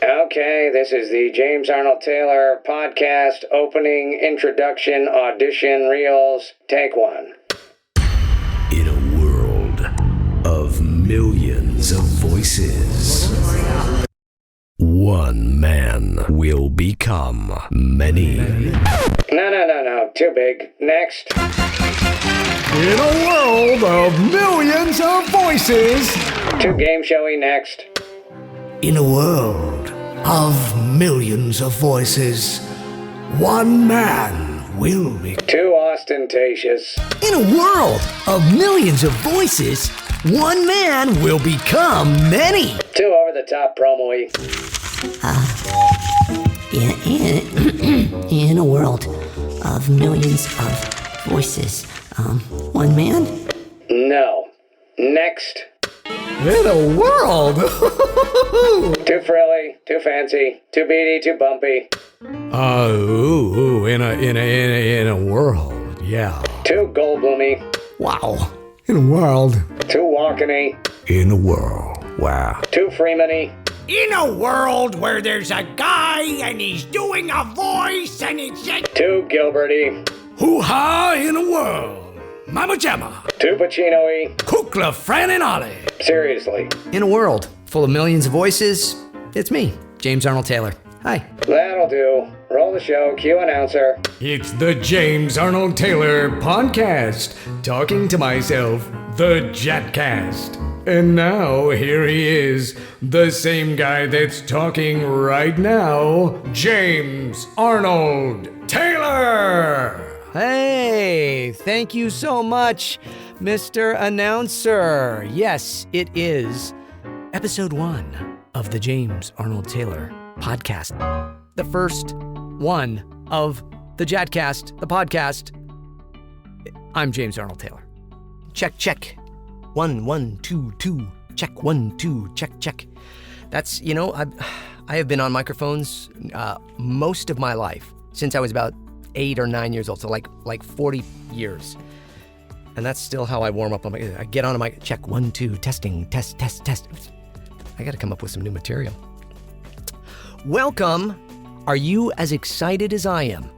Okay, this is the James Arnold Taylor podcast opening, introduction, audition reels. Take one. In a world of millions of voices, one man will become many. No. Too big. Next. In a world of millions of voices. Too game showy. Next. In a world of millions of voices, one man will be. Too ostentatious. In a world of millions of voices, one man will become many. Too over the top promo-y. In a world of millions of voices, one man? No. Next. In a world. Too frilly, too fancy, too beady, too bumpy. In a world, yeah. Too Goldbloomy. Wow. In a world. Too walking-y. In a world, wow. Too Freeman-y. In a world where there's a guy and he's doing a voice and it's just... Too Gilbert-y. Hoo-ha in a world. Mama Jamma. Too Pacino-y. Kukla, Fran and Ollie. Seriously. In a world full of millions of voices, it's me, James Arnold Taylor. Hi. That'll do. Roll the show. Cue announcer. It's the James Arnold Taylor podcast. Talking to myself, the Jetcast. And now, here he is, the same guy that's talking right now, James Arnold Taylor! Hey, thank you so much, Mr. Announcer. Yes, it is episode 1 of the James Arnold Taylor podcast. The first one of the Jetcast, the podcast. I'm James Arnold Taylor. Check. 1, 1, 2, 2. Check 1, 2. Check. That's, I have been on microphones most of my life since I was about 8 or 9 years old, so like 40 years. And that's still how I warm up. I get on a mic, check 1, 2, testing, test. I got to come up with some new material. Welcome. Are you as excited as I am?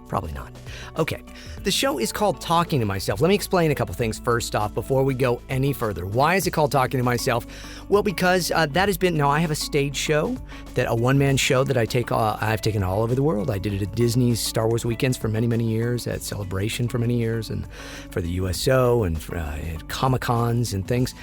Probably not. Okay. The show is called Talking to Myself. Let me explain a couple things first off before we go any further. Why is it called Talking to Myself? Well, because that has been, now I have a stage show, a one-man show that I've taken all over the world. I did it at Disney's Star Wars Weekends for many, many years, at Celebration for many years, and for the USO, and at Comic-Cons and things.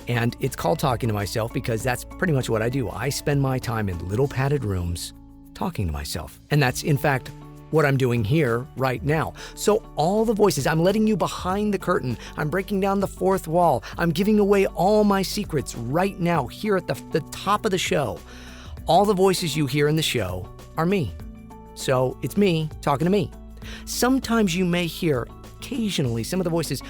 And it's called Talking to Myself because that's pretty much what I do. I spend my time in little padded rooms talking to myself. And that's, in fact, what I'm doing here right now. So all the voices, I'm letting you behind the curtain. I'm breaking down the fourth wall. I'm giving away all my secrets right now here at the top of the show. All the voices you hear in the show are me. So it's me talking to me. Sometimes you may hear, occasionally, some of the voices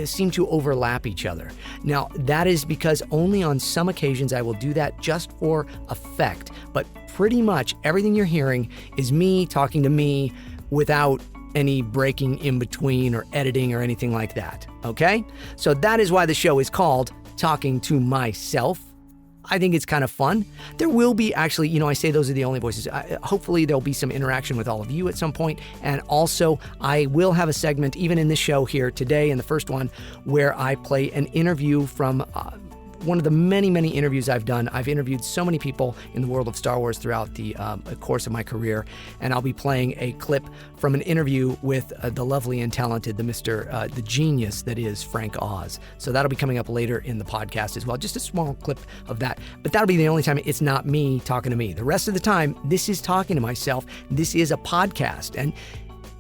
seem to overlap each other. Now, that is because only on some occasions I will do that just for effect. But pretty much everything you're hearing is me talking to me without any breaking in between or editing or anything like that, okay? So that is why the show is called Talking to Myself. I think it's kind of fun. There will be actually, I say those are the only voices. Hopefully there'll be some interaction with all of you at some point. And also I will have a segment even in this show here today in the first one where I play an interview from one of the many, many interviews I've done. I've interviewed so many people in the world of Star Wars throughout the course of my career, and I'll be playing a clip from an interview with the lovely and talented, the genius that is Frank Oz. So that'll be coming up later in the podcast as well. Just a small clip of that, but that'll be the only time it's not me talking to me. The rest of the time, this is talking to myself. This is a podcast, and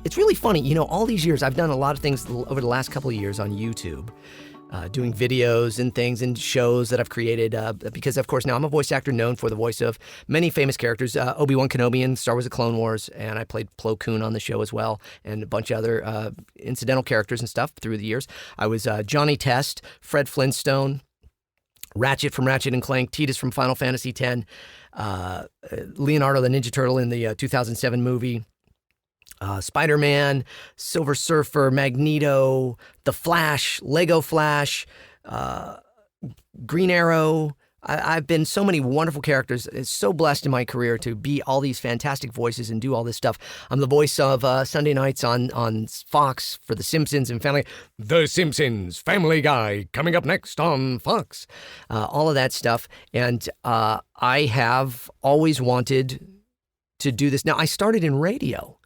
it's really funny. All these years, I've done a lot of things over the last couple of years on YouTube. Doing videos and things and shows that I've created because, of course, now I'm a voice actor known for the voice of many famous characters, Obi-Wan Kenobi in Star Wars: The Clone Wars, and I played Plo Koon on the show as well, and a bunch of other incidental characters and stuff through the years. I was Johnny Test, Fred Flintstone, Ratchet from Ratchet and Clank, Tidus from Final Fantasy X, Leonardo the Ninja Turtle in the 2007 movie, Spider-Man, Silver Surfer, Magneto, The Flash, Lego Flash, Green Arrow, I've been so many wonderful characters. It's so blessed in my career to be all these fantastic voices and do all this stuff. I'm the voice of Sunday nights on Fox for The Simpsons and Family. The Simpsons, Family Guy, coming up next on Fox. All of that stuff. And I have always wanted to do this. Now, I started in radio.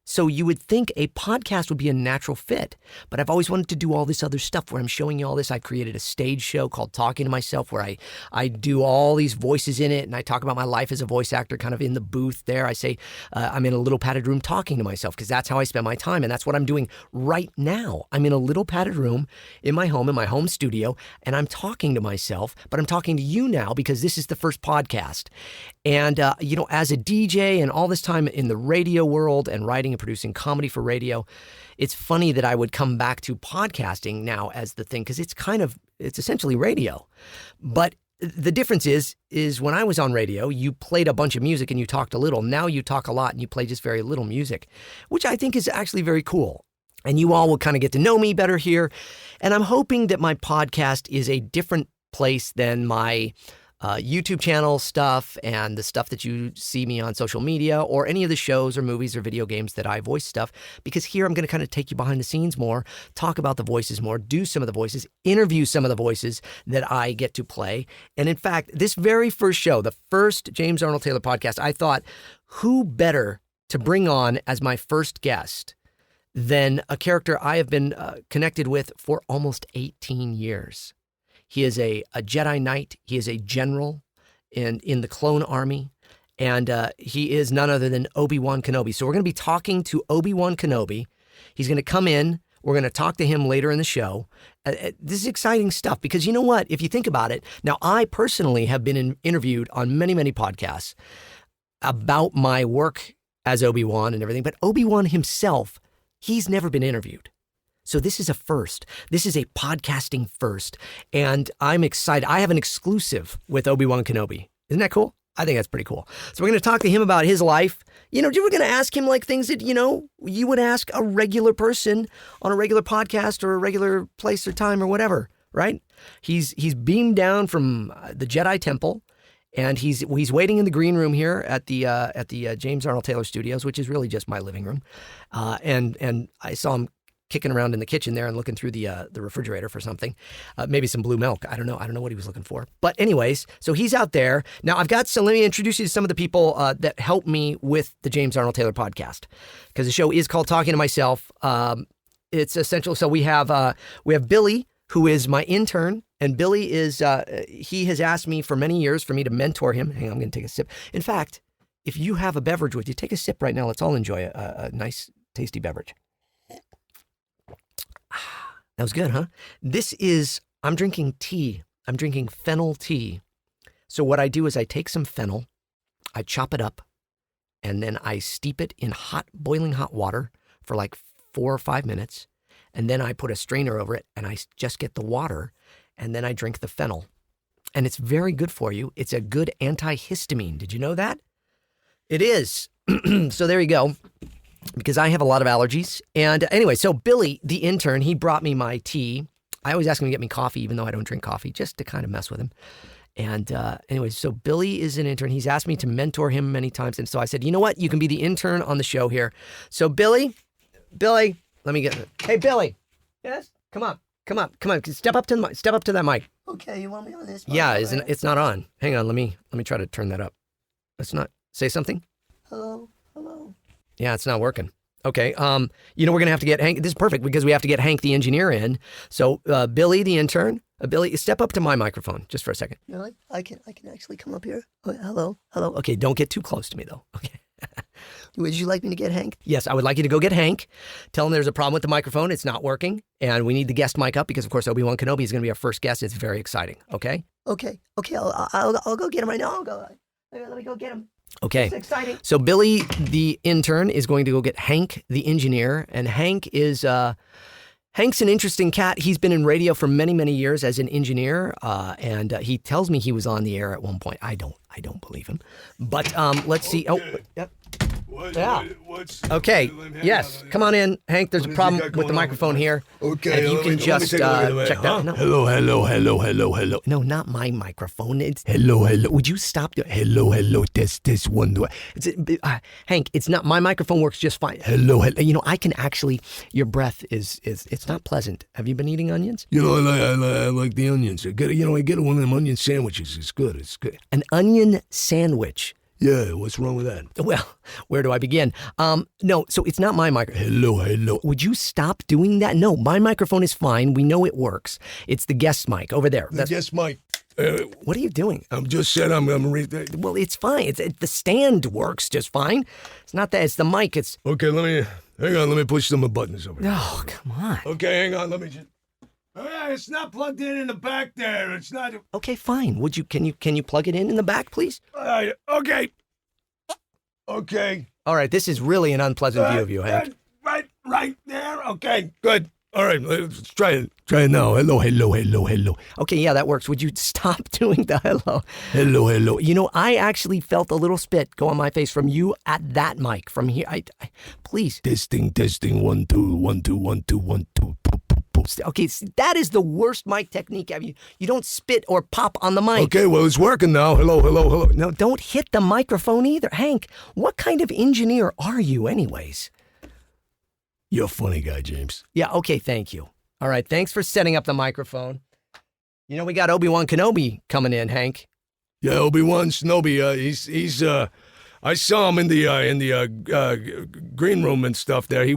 So you would think a podcast would be a natural fit, but I've always wanted to do all this other stuff where I'm showing you all this. I've created a stage show called Talking to Myself where I do all these voices in it and I talk about my life as a voice actor kind of in the booth there. I say I'm in a little padded room talking to myself because that's how I spend my time and that's what I'm doing right now. I'm in a little padded room in my home studio, and I'm talking to myself, but I'm talking to you now because this is the first podcast. And, as a DJ and all this time in the radio world and writing and producing comedy for radio, it's funny that I would come back to podcasting now as the thing because it's essentially radio. But the difference is when I was on radio, you played a bunch of music and you talked a little. Now you talk a lot and you play just very little music, which I think is actually very cool. And you all will kind of get to know me better here. And I'm hoping that my podcast is a different place than my YouTube channel stuff and the stuff that you see me on social media or any of the shows or movies or video games that I voice stuff, because here I'm going to kind of take you behind the scenes more, talk about the voices more, do some of the voices, interview some of the voices that I get to play. And in fact, this very first show, the first James Arnold Taylor podcast, I thought, who better to bring on as my first guest than a character I have been connected with for almost 18 years. He is a Jedi Knight. He is a general in the clone army. And he is none other than Obi-Wan Kenobi. So we're going to be talking to Obi-Wan Kenobi. He's going to come in. We're going to talk to him later in the show. This is exciting stuff because you know what? If you think about it, now I personally have been interviewed on many, many podcasts about my work as Obi-Wan and everything. But Obi-Wan himself, he's never been interviewed. So this is a first. This is a podcasting first. And I'm excited. I have an exclusive with Obi-Wan Kenobi. Isn't that cool? I think that's pretty cool. So we're going to talk to him about his life. We're going to ask him like things that, you would ask a regular person on a regular podcast or a regular place or time or whatever, right? He's beamed down from the Jedi Temple. And he's waiting in the green room here at the James Arnold Taylor Studios, which is really just my living room. And I saw him kicking around in the kitchen there and looking through the refrigerator for something, maybe some blue milk. I don't know what he was looking for. But anyways, so he's out there. Now let me introduce you to some of the people that help me with the James Arnold Taylor podcast, because the show is called Talking to Myself. It's essential. So we have Billy, who is my intern, and Billy is, he has asked me for many years for me to mentor him. Hang on, I'm going to take a sip. In fact, if you have a beverage with you, take a sip right now. Let's all enjoy a nice, tasty beverage. That was good, huh? I'm drinking tea. I'm drinking fennel tea. So what I do is I take some fennel, I chop it up, and then I steep it in boiling hot water for like 4 or 5 minutes. And then I put a strainer over it and I just get the water, and then I drink the fennel. And it's very good for you. It's a good antihistamine. Did you know that? It is. So there you go. Because I have a lot of allergies. And anyway, so Billy, the intern, he brought me my tea. I always ask him to get me coffee, even though I don't drink coffee, just to kind of mess with him. And anyway, so Billy is an intern. He's asked me to mentor him many times. And so I said, you know what? You can be the intern on the show here. So Billy, let me get it. Hey, Billy. Yes? Come on. Step up to that mic. Okay, you want me on this? Yeah, it's not on. Hang on. Let me try to turn that up. Let's not say something. Hello. Yeah, it's not working. Okay. We're going to have to get Hank. This is perfect because we have to get Hank the engineer in. So Billy, the intern, Billy, step up to my microphone just for a second. Really? I can actually come up here. Oh, hello. Okay, don't get too close to me though. Okay. Would you like me to get Hank? Yes, I would like you to go get Hank. Tell him there's a problem with the microphone. It's not working. And we need the guest mic up because, of course, Obi-Wan Kenobi is going to be our first guest. It's very exciting. Okay? Okay. I'll go get him right now. Let me go get him. Okay. It's exciting. So Billy, the intern, is going to go get Hank, the engineer. And Hank is... Hank's an interesting cat. He's been in radio for many, many years as an engineer, and he tells me he was on the air at one point. I don't believe him. But let's see. Oh, yep. Yeah. What's Okay. Yes. Come on in, Hank. There's a problem with the microphone here. Okay. If you can just check that. No. Hello. No, not my microphone. It's Hello. Would you stop? Hello. This one. Hank, it's not. My microphone works just fine. Hello. I can actually. Your breath is. It's not pleasant. Have you been eating onions? I like the onions. I get one of them onion sandwiches. It's good. An onion sandwich. Yeah, what's wrong with that? Well, where do I begin? No, so it's not my microphone. Hello. Would you stop doing that? No, my microphone is fine. We know it works. It's the guest mic over there. Guest mic. What are you doing? I'm just saying I'm Well, it's fine. The stand works just fine. It's not that. It's the mic. It's okay. Hang on. Let me push some buttons over here. Oh, come on. Okay, hang on. Let me just. Oh, yeah, it's not plugged in the back there. It's not. Okay, fine. Can you plug it in the back, please? Okay. All right. This is really an unpleasant view of you, Hank. Right there. Okay, good. All right, let's try it. Try it now. Hello. Okay, yeah, that works. Would you stop doing the hello? Hello. I actually felt a little spit go on my face from you at that mic from here. Please. Testing. 1 2 1 2 1 2 1 2. Okay, that is the worst mic technique ever. You don't spit or pop on the mic. Okay, well, it's working now. Hello. No, don't hit the microphone either. Hank, what kind of engineer are you anyways? You're a funny guy, James. Yeah, okay, thank you. All right, thanks for setting up the microphone. We got Obi-Wan Kenobi coming in, Hank. Yeah, Obi-Wan Kenobi, he's I saw him in the green room and stuff there. He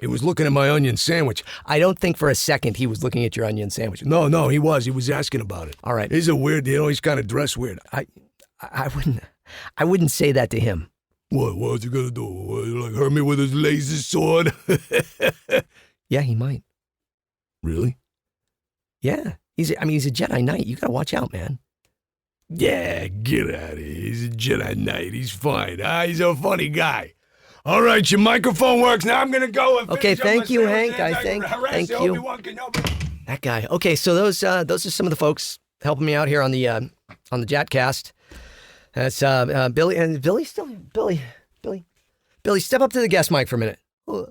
was looking at my onion sandwich. I don't think for a second he was looking at your onion sandwich. No, he was. He was asking about it. All right. He's a weird, he's kind of dressed weird. I wouldn't say that to him. What's he gonna do? Like hurt me with his laser sword? Yeah, he might. Really? Yeah. He's a Jedi Knight. You gotta watch out, man. Yeah, get out of here. He's a Jedi Knight. He's fine. He's a funny guy. All right, your microphone works. Now I'm going to go and okay, thank you, Hank. Thank you. Obi-Wan Kenobi. That guy. Okay, so those are some of the folks helping me out here on the Jatcast. That's Billy and Billy still Billy, step up to the guest mic for a minute. Oh,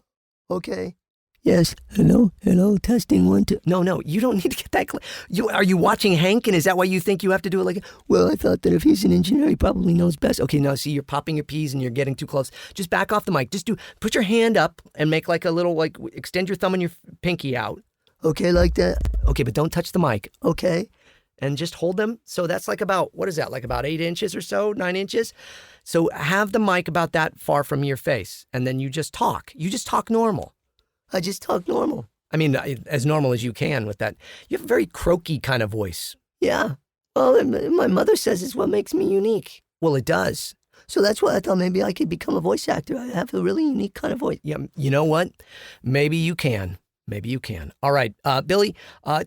okay. Yes. Hello. Testing 1 2. No, you don't need to get that close. Are you watching Hank, and is that why you think you have to do it like? Well, I thought that if he's an engineer, he probably knows best. Okay, now see, you're popping your peas and you're getting too close. Just back off the mic. Put your hand up and make like a little extend your thumb and your pinky out. Okay, like that. Okay, but don't touch the mic. Okay. And just hold them. So that's like about, what is that? Like about 8 inches or so, 9 inches. So have the mic about that far from your face, and then you just talk. You just talk normal. I just talk normal. I mean, as normal as you can with that. You have a very croaky kind of voice. Yeah. Well, my mother says it's what makes me unique. Well, it does. So that's why I thought maybe I could become a voice actor. I have a really unique kind of voice. Yeah, you know what? Maybe you can. All right, Billy,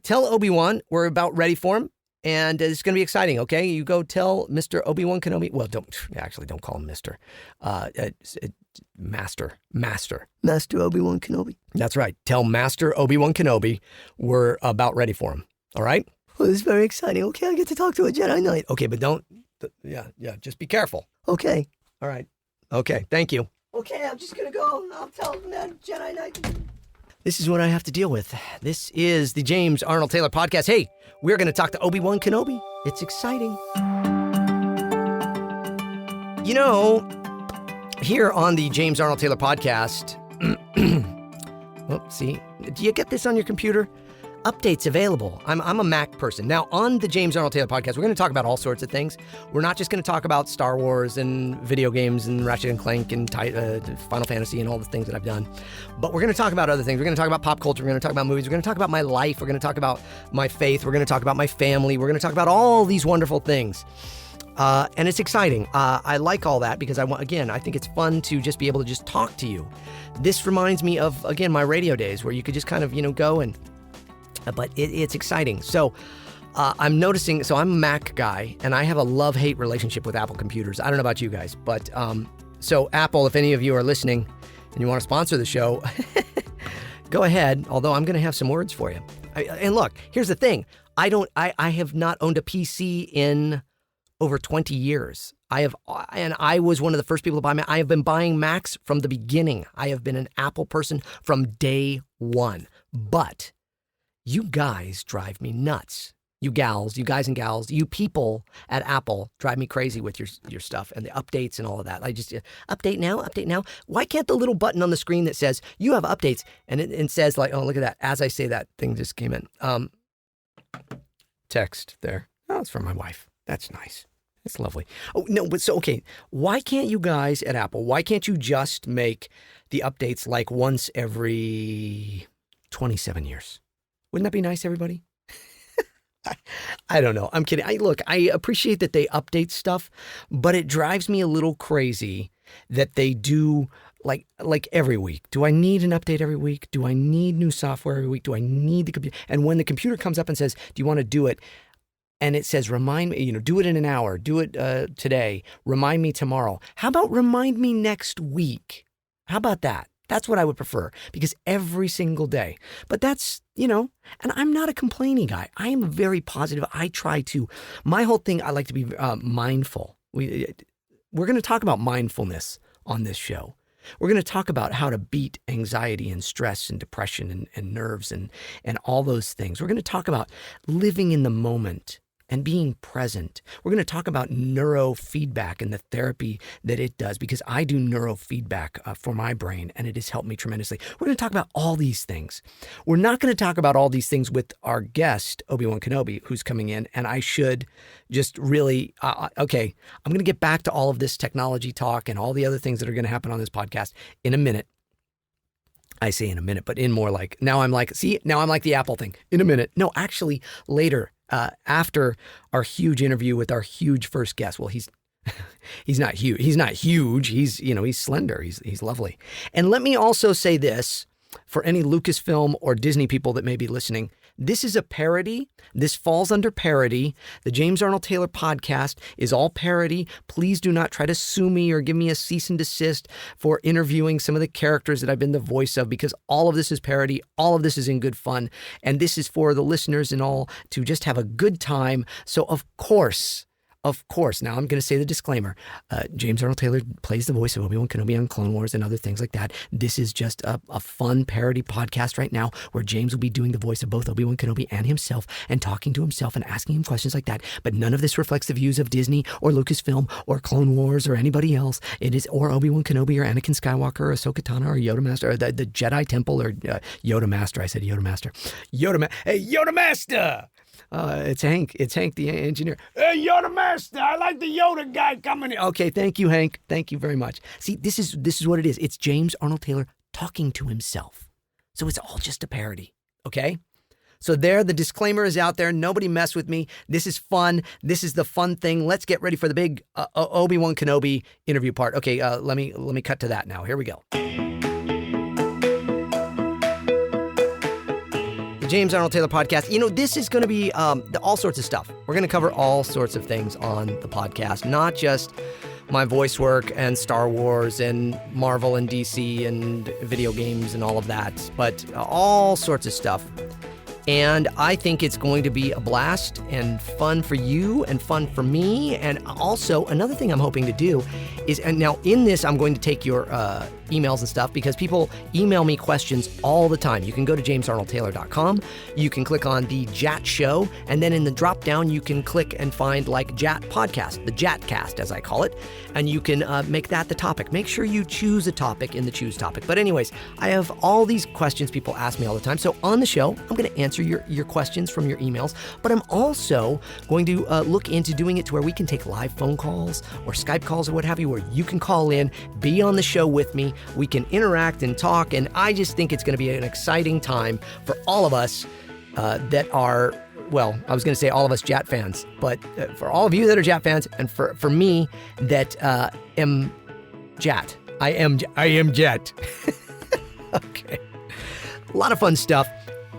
tell Obi-Wan we're about ready for him. And it's going to be exciting, okay? You go tell Mr. Obi-Wan Kenobi. Well, don't call him Mr. Master. Master Obi-Wan Kenobi. That's right. Tell Master Obi-Wan Kenobi we're about ready for him, all right? Well, this is very exciting. Okay, I get to talk to a Jedi Knight. Okay, but don't, just be careful. Okay. All right. Okay, thank you. Okay, I'm just going to go. I'll tell that Jedi Knight. This is what I have to deal with. This is the James Arnold Taylor Podcast. Hey, we're going to talk to Obi-Wan Kenobi. It's exciting. Here on the James Arnold Taylor Podcast, do you get this on your computer? Updates available. I'm a Mac person. Now, on the James Arnold Taylor Podcast, we're going to talk about all sorts of things. We're not just going to talk about Star Wars and video games and Ratchet and Clank and Final Fantasy and all the things that I've done. But we're going to talk about other things. We're going to talk about pop culture. We're going to talk about movies. We're going to talk about my life. We're going to talk about my faith. We're going to talk about my family. We're going to talk about all these wonderful things. And it's exciting. I like all that because I think it's fun to just be able to just talk to you. This reminds me of, again, my radio days where you could just kind of, go and... But it's exciting. So I'm noticing, I'm a Mac guy, and I have a love-hate relationship with Apple computers. I don't know about you guys, but so Apple, if any of you are listening and you want to sponsor the show, go ahead, although I'm going to have some words for you. And look, here's the thing. I have not owned a PC in over 20 years. And I was one of the first people to buy Mac. I have been buying Macs from the beginning. I have been an Apple person from day one. But you guys drive me nuts. You guys and gals, you people at Apple drive me crazy with your stuff and the updates and all of that. I just, update now. Why can't the little button on the screen that says, you have updates, and it says like, oh, look at that. As I say that, thing just came in. Text there. Oh, it's from my wife. That's nice. That's lovely. Oh, no, but so, okay, why can't you guys at Apple, why can't you just make the updates like once every 27 years? Wouldn't that be nice, everybody? I don't know. I'm kidding. I appreciate that they update stuff, but it drives me a little crazy that they do like every week. Do I need an update every week? Do I need new software every week? Do I need the computer? And when the computer comes up and says, do you want to do it? And it says, remind me, do it in an hour, do it today, remind me tomorrow. How about remind me next week? How about that? That's what I would prefer, because every single day. But that's, and I'm not a complaining guy. I am very positive. I try to, my whole thing, I like to be mindful. We're going to talk about mindfulness on this show. We're going to talk about how to beat anxiety and stress and depression and nerves and all those things. We're going to talk about living in the moment and being present. We're going to talk about neurofeedback and the therapy that it does, because I do neurofeedback for my brain, and it has helped me tremendously. We're going to talk about all these things. We're not going to talk about all these things with our guest, Obi-Wan Kenobi, who's coming in, and I should just really, okay, I'm going to get back to all of this technology talk and all the other things that are going to happen on this podcast in a minute. I say in a minute, but in more like, now I'm like the Apple thing, in a minute. No, actually later, after our huge interview with our huge first guest. Well, he's not huge. He's not huge. He's slender. He's lovely. And let me also say this for any Lucasfilm or Disney people that may be listening. This is a parody. This falls under parody. The James Arnold Taylor podcast is all parody. Please do not try to sue me or give me a cease and desist for interviewing some of the characters that I've been the voice of, because all of this is parody. All of this is in good fun. And this is for the listeners and all to just have a good time. So of course, now I'm going to say the disclaimer. James Arnold Taylor plays the voice of Obi-Wan Kenobi on Clone Wars and other things like that. This is just a fun parody podcast right now where James will be doing the voice of both Obi-Wan Kenobi and himself and talking to himself and asking him questions like that. But none of this reflects the views of Disney or Lucasfilm or Clone Wars or anybody else. It is or Obi-Wan Kenobi or Anakin Skywalker or Ahsoka Tano or Yoda Master or the Jedi Temple or Yoda Master. I said Yoda Master. Hey, Yoda Master! It's Hank, the engineer. Hey, Yoda Master, I like the Yoda guy coming in. Okay, thank you, Hank. Thank you very much. See, this is what it is. It's James Arnold Taylor talking to himself. So it's all just a parody, okay? So there, the disclaimer is out there. Nobody mess with me. This is fun. This is the fun thing. Let's get ready for the big Obi-Wan Kenobi interview part. Okay, let me cut to that now. Here we go. James Arnold Taylor podcast. This is going to be all sorts of stuff. We're going to cover all sorts of things on the podcast, not just my voice work and Star Wars and Marvel and DC and video games and all of that, but all sorts of stuff. And I think it's going to be a blast and fun for you and fun for me. And also, another thing I'm hoping to do is, and now in this, I'm going to take your emails and stuff, because people email me questions all the time. You can go to jamesarnoldtaylor.com. You can click on the Jat Show, and then in the drop down, you can click and find like Jat Podcast, the Jatcast as I call it, and you can make that the topic. Make sure you choose a topic in the choose topic. But anyways, I have all these questions people ask me all the time. So on the show, I'm going to answer your questions from your emails, but I'm also going to look into doing it to where we can take live phone calls or Skype calls or what have you, where you can call in, be on the show with me. We can interact and talk, and I just think it's going to be an exciting time for all of us that are, well, I was going to say all of us Jat fans, but for all of you that are Jat fans, and for me that am Jat. I am Jat. Okay. A lot of fun stuff.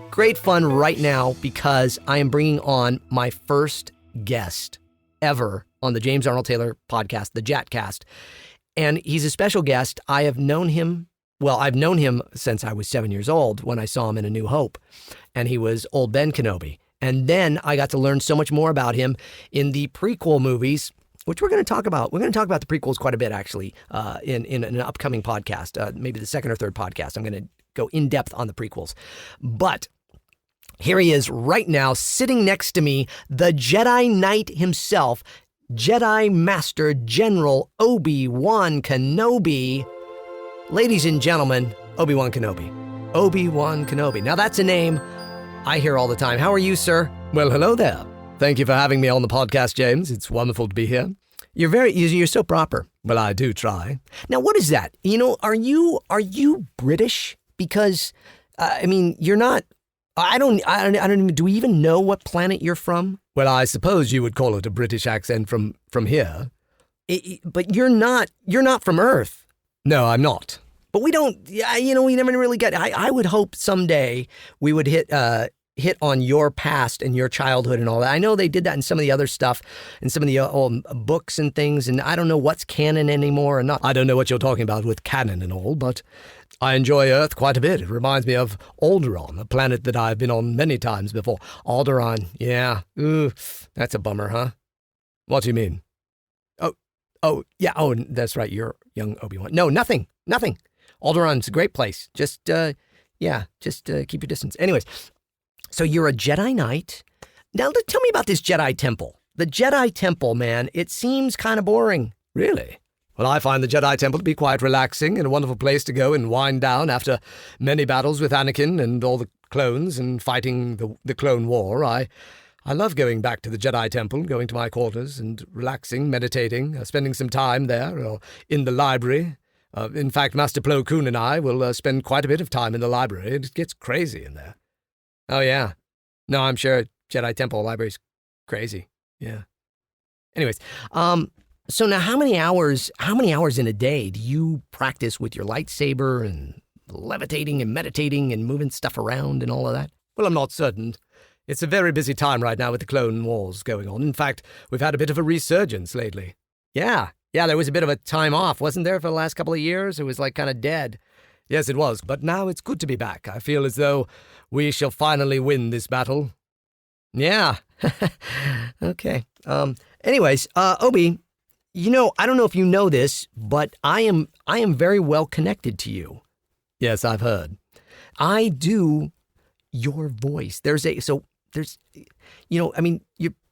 Great fun right now, because I am bringing on my first guest ever on the James Arnold Taylor podcast, the Jatcast. And he's a special guest. I've known him since I was 7 years old when I saw him in A New Hope. And he was old Ben Kenobi. And then I got to learn so much more about him in the prequel movies which we're going to talk about. We're going to talk about the prequels quite a bit, actually, in an upcoming podcast, maybe the second or third podcast. I'm going to go in depth on the prequels. But here he is right now, sitting next to me, the Jedi Knight himself, Jedi Master General Obi-Wan Kenobi. Ladies and gentlemen, Obi-Wan Kenobi. Obi-Wan Kenobi. Now that's a name I hear all the time. How are you, sir? Well, hello there. Thank you for having me on the podcast, James. It's wonderful to be here. You're so proper. Well, I do try. Now, what is that? Are you British? Because, you're not. I don't even. Do we even know what planet you're from? Well, I suppose you would call it a British accent from here. But you're not from Earth. No, I'm not. But we don't. We never really got. I would hope someday we would hit on your past and your childhood and all that. I know they did that in some of the other stuff, in some of the old books and things, and I don't know what's canon anymore or not. I don't know what you're talking about with canon and all, but I enjoy Earth quite a bit. It reminds me of Alderaan, a planet that I've been on many times before. Alderaan, yeah. Ooh, that's a bummer, huh? What do you mean? Oh, yeah. Oh, that's right. You're young Obi-Wan. No, nothing. Alderaan's a great place. Just keep your distance. Anyways. So you're a Jedi Knight. Now, tell me about this Jedi Temple. The Jedi Temple, man, it seems kind of boring. Really? Well, I find the Jedi Temple to be quite relaxing and a wonderful place to go and wind down after many battles with Anakin and all the clones and fighting the Clone War. I love going back to the Jedi Temple, going to my quarters and relaxing, meditating, spending some time there or in the library. In fact, Master Plo Koon and I will spend quite a bit of time in the library. It gets crazy in there. Oh, yeah. No, I'm sure Jedi Temple Library's crazy. Yeah. Anyways, so now how many hours in a day do you practice with your lightsaber and levitating and meditating and moving stuff around and all of that? Well, I'm not certain. It's a very busy time right now with the Clone Wars going on. In fact, we've had a bit of a resurgence lately. Yeah, there was a bit of a time off, wasn't there, for the last couple of years? It was like kind of dead. Yes, it was, but now it's good to be back. I feel as though we shall finally win this battle. Yeah. Okay. Anyways, Obi, I don't know if you know this, but I am very well connected to you. Yes, I've heard. I do your voice. You're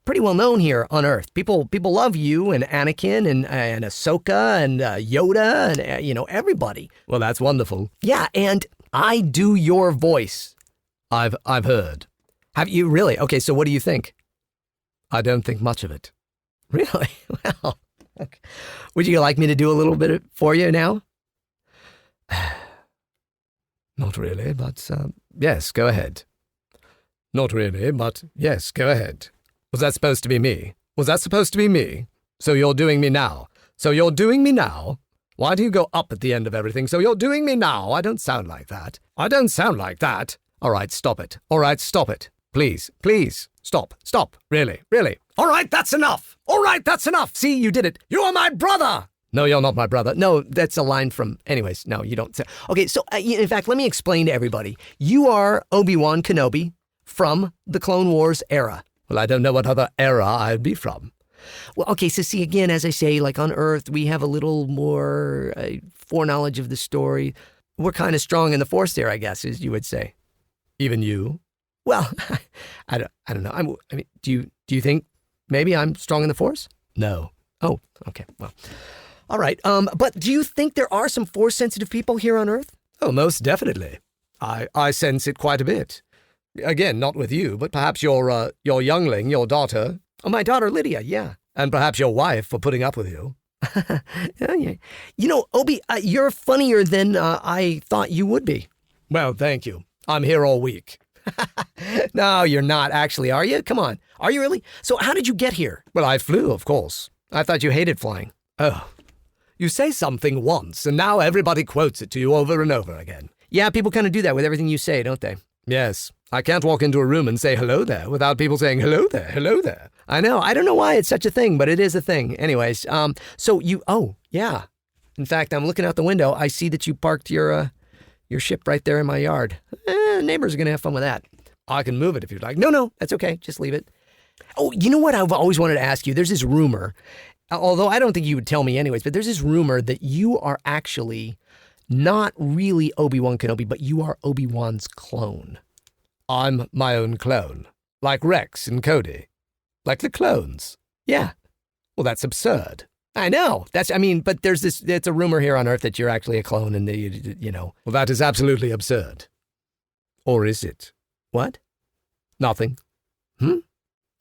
pretty well known here on Earth. People love you and Anakin and Ahsoka and Yoda and everybody. Well, that's wonderful. Yeah, and I do your voice. I've heard. Have you really? Okay, so what do you think? I don't think much of it. Really? Well, okay. Would you like me to do a little bit for you now? Not really, but yes, go ahead. Not really, but yes, go ahead. Was that supposed to be me? So you're doing me now. Why do you go up at the end of everything? So you're doing me now. I don't sound like that. All right, stop it. Please, stop. Really. All right, that's enough. See, you did it. You are my brother. No, you're not my brother. No, that's a line from... Anyways, no, you don't say... Okay, so in fact, let me explain to everybody. You are Obi-Wan Kenobi from the Clone Wars era. Well, I don't know what other era I'd be from. Well, okay, so see, again, as I say, like on Earth, we have a little more foreknowledge of the story. We're kind of strong in the Force there, I guess, as you would say. Even you? Well, I don't know. Do you think maybe I'm strong in the Force? No. Oh, okay, well... All right, but do you think there are some Force-sensitive people here on Earth? Oh, most definitely. I sense it quite a bit. Again, not with you, but perhaps your youngling, your daughter. Oh, my daughter Lydia, yeah. And perhaps your wife for putting up with you. Yeah. Obi, you're funnier than I thought you would be. Well, thank you. I'm here all week. No, you're not actually, are you? Come on. Are you really? So how did you get here? Well, I flew, of course. I thought you hated flying. Oh. You say something once, and now everybody quotes it to you over and over again. Yeah, people kind of do that with everything you say, don't they? Yes. I can't walk into a room and say hello there without people saying hello there. I know. I don't know why it's such a thing, but it is a thing. Anyways, so you... Oh, yeah. In fact, I'm looking out the window. I see that you parked your ship right there in my yard. Neighbors are going to have fun with that. I can move it if you'd like. No, that's okay. Just leave it. Oh, you know what I've always wanted to ask you? There's this rumor although I don't think you would tell me anyways, but there's this rumor that you are actually not really Obi-Wan Kenobi, but you are Obi-Wan's clone. I'm my own clone. Like Rex and Cody. Like the clones. Yeah. Well, that's absurd. I know. But it's a rumor here on Earth that you're actually a clone and you know. Well, that is absolutely absurd. Or is it? What? Nothing.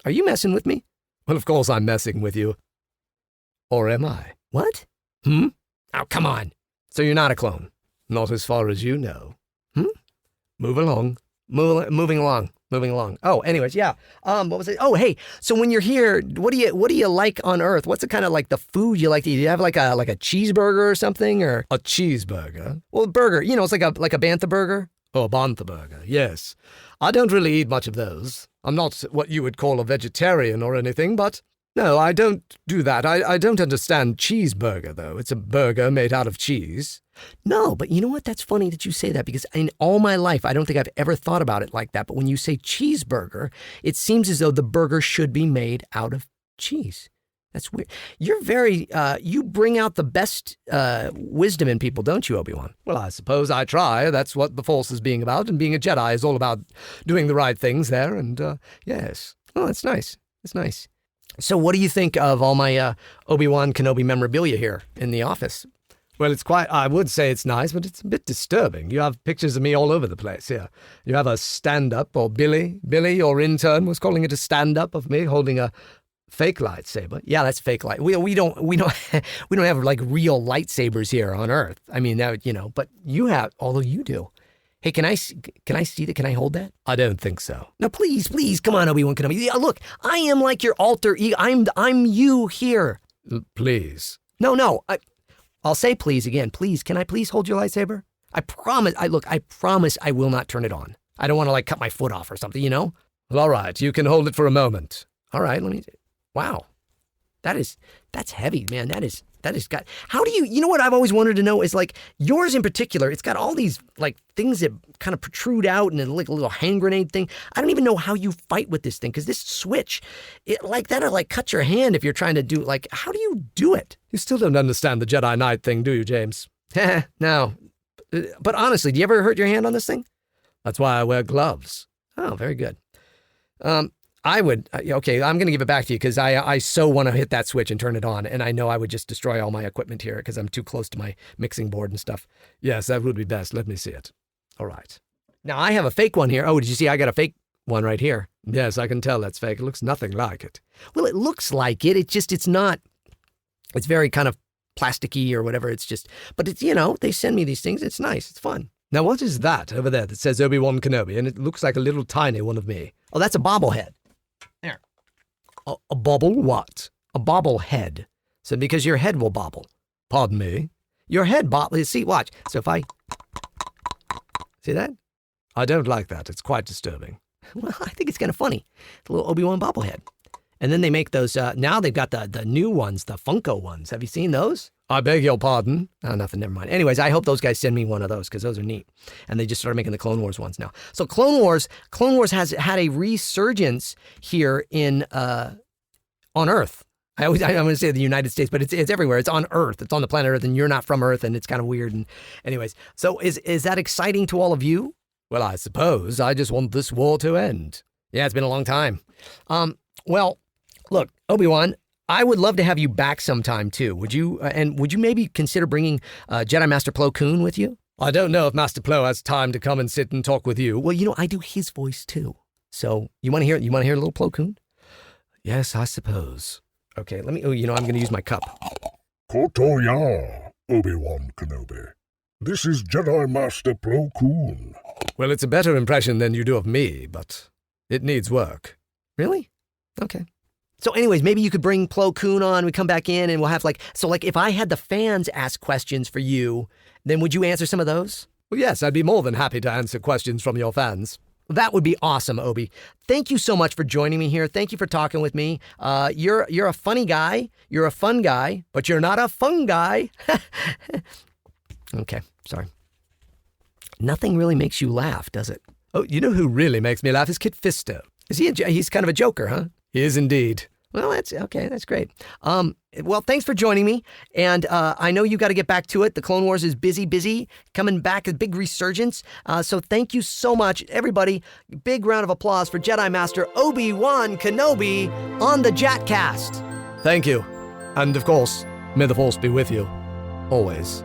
Are you messing with me? Well, of course I'm messing with you. Or am I? What? Oh, come on. So you're not a clone? Not as far as you know. Move along. Moving along. Oh, anyways, yeah. What was it? Oh, hey. So when you're here, what do you like on Earth? What's the kind of like the food you like to eat? Do you have like a cheeseburger or something, or a cheeseburger? Well, a burger. You know, it's like a Bantha burger. Oh, a Bantha burger. Yes. I don't really eat much of those. I'm not what you would call a vegetarian or anything, but no, I don't do that. I don't understand cheeseburger, though. It's a burger made out of cheese. No, but you know what? That's funny that you say that, because in all my life, I don't think I've ever thought about it like that. But when you say cheeseburger, it seems as though the burger should be made out of cheese. That's weird. You're very, you bring out the best wisdom in people, don't you, Obi-Wan? Well, I suppose I try. That's what the Force is being about. And being a Jedi is all about doing the right things there. And, yes. Oh, that's nice. That's nice. So what do you think of all my Obi-Wan Kenobi memorabilia here in the office? Well, I would say it's nice, but it's a bit disturbing. You have pictures of me all over the place here. You have a stand-up, or Billy, your intern, was calling it a stand-up of me holding a fake lightsaber. Yeah, that's fake light. We don't have like real lightsabers here on Earth. I mean, that, you know, but you have, although you do. Hey, can I see that? Can I hold that? I don't think so. No, please, come on, Obi-Wan Kenobi. Yeah, look, I am like your alter ego. I'm you here. Please. No. I'll say please again. Please, can I please hold your lightsaber? I promise. I promise I will not turn it on. I don't want to like cut my foot off or something, you know? Well, all right. You can hold it for a moment. All right, wow. That's heavy, man. That is got, how do you know what I've always wanted to know is like yours in particular, it's got all these like things that kind of protrude out and then like a little hand grenade thing. I don't even know how you fight with this thing, because this switch, it like that'll like cut your hand if you're trying to do, like, how do you do it? You still don't understand the Jedi Knight thing, do you, James? No. But honestly, do you ever hurt your hand on this thing? That's why I wear gloves. Oh, very good. Okay, I'm going to give it back to you, because I so want to hit that switch and turn it on, and I know I would just destroy all my equipment here because I'm too close to my mixing board and stuff. Yes, that would be best. Let me see it. All right. Now, I have a fake one here. Oh, did you see I got a fake one right here? Yes, I can tell that's fake. It looks nothing like it. Well, it looks like it. It's not. It's very kind of plasticky or whatever. It's just, but it's, you know, they send me these things. It's nice. It's fun. Now, what is that over there that says Obi-Wan Kenobi, and it looks like a little tiny one of me? Oh, that's a bobblehead. There. A bobble what? A bobblehead. So because your head will bobble. Pardon me? Your head bobbles. See, watch. So if I... See that? I don't like that. It's quite disturbing. Well, I think it's kind of funny. The little Obi-Wan bobblehead. And then they make those, now they've got the new ones, the Funko ones. Have you seen those? I beg your pardon? Oh, nothing, never mind. Anyways, I hope those guys send me one of those, because those are neat. And they just started making the Clone Wars ones now. So Clone Wars has had a resurgence here on Earth. I'm going to say the United States, but it's everywhere. It's on Earth. It's on the planet Earth, and you're not from Earth, and it's kind of weird. And anyways, so is that exciting to all of you? Well, I suppose. I just want this war to end. Yeah, it's been a long time. Well, look, Obi-Wan, I would love to have you back sometime too. Would you maybe consider bringing Jedi Master Plo Koon with you? I don't know if Master Plo has time to come and sit and talk with you. Well, you know, I do his voice too. So you want to hear a little Plo Koon? Yes, I suppose. Okay, let me. Oh, you know, I'm going to use my cup. Kotoya, Obi-Wan Kenobi. This is Jedi Master Plo Koon. Well, it's a better impression than you do of me, but it needs work. Really? Okay. So anyways, maybe you could bring Plo Koon on, we come back in, and we'll have if I had the fans ask questions for you, then would you answer some of those? Well, yes, I'd be more than happy to answer questions from your fans. That would be awesome, Obi. Thank you so much for joining me here. Thank you for talking with me. You're a funny guy. You're a fun guy, but you're not a fun guy. Okay, sorry. Nothing really makes you laugh, does it? Oh, you know who really makes me laugh is Kit Fisto. He's kind of a joker, huh? He is indeed. Well, that's okay. That's great. Well, thanks for joining me. And I know you got to get back to it. The Clone Wars is busy, coming back, a big resurgence. So thank you so much, everybody. Big round of applause for Jedi Master Obi-Wan Kenobi on the Jatcast. Thank you. And of course, may the Force be with you. Always.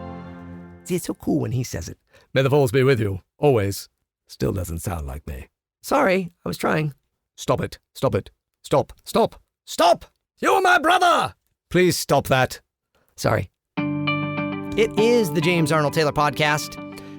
See, it's so cool when he says it. May the Force be with you. Always. Still doesn't sound like me. Sorry, I was trying. Stop it. Stop it. Stop. Stop. Stop! You're my brother! Please stop that. Sorry. It is the James Arnold Taylor Podcast.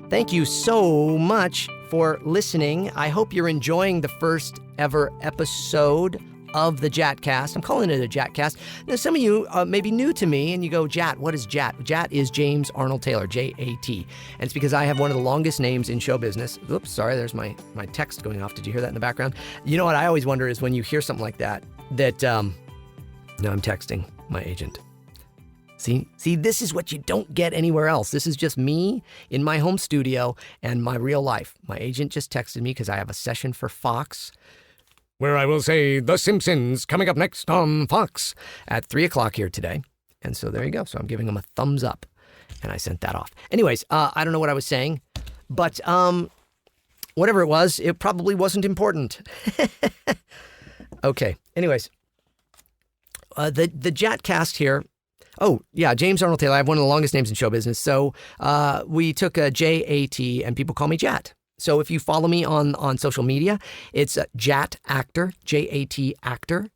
Thank you so much for listening. I hope you're enjoying the first ever episode of the Jatcast. I'm calling it a Jatcast. Now, some of you may be new to me, and you go, Jat, what is Jat? Jat is James Arnold Taylor, J-A-T. And it's because I have one of the longest names in show business. Oops, sorry, there's my text going off. Did you hear that in the background? You know what I always wonder is when you hear something like that, now I'm texting my agent. See, this is what you don't get anywhere else. This is just me in my home studio and my real life. My agent just texted me because I have a session for Fox, where I will say The Simpsons coming up next on Fox at 3 o'clock here today. And so there you go. So I'm giving him a thumbs up, and I sent that off. Anyways, I don't know what I was saying, but whatever it was, it probably wasn't important. Okay. Anyways, the Jatcast here. Oh, yeah, James Arnold Taylor. I have one of the longest names in show business. So we took a J-A-T, and people call me Jat. So if you follow me on social media, it's Jat Actor, J-A-T Actor,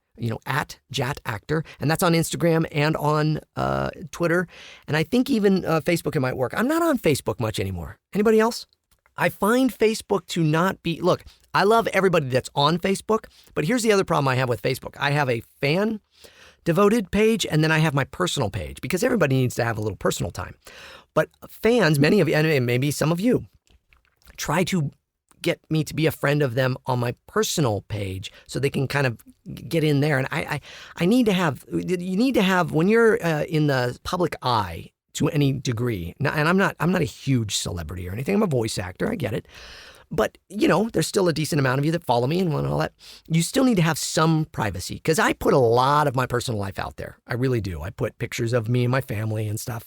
at Jat Actor. And that's on Instagram and on Twitter. And I think even Facebook, it might work. I'm not on Facebook much anymore. Anybody else? I find Facebook to not be... Look, I love everybody that's on Facebook, but here's the other problem I have with Facebook. I have a fan-devoted page, and then I have my personal page, because everybody needs to have a little personal time. But fans, many of you, and maybe some of you, try to get me to be a friend of them on my personal page so they can kind of get in there. And I need to have... You need to have... When you're in the public eye, to any degree. Now, and I'm not a huge celebrity or anything. I'm a voice actor. I get it. But, there's still a decent amount of you that follow me and all that. You still need to have some privacy, because I put a lot of my personal life out there. I really do. I put pictures of me and my family and stuff.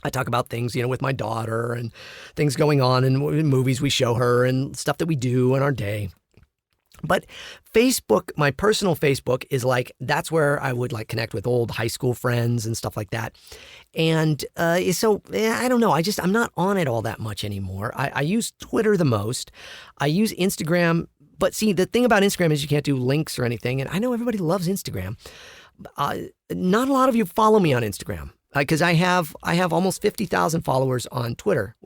I talk about things, with my daughter and things going on and movies we show her and stuff that we do in our day. But Facebook, my personal Facebook, is that's where I would connect with old high school friends and stuff like that. And so I don't know. I'm not on it all that much anymore. I use Twitter the most. I use Instagram. But see, the thing about Instagram is you can't do links or anything. And I know everybody loves Instagram. Not a lot of you follow me on Instagram. Because I have almost 50,000 followers on Twitter,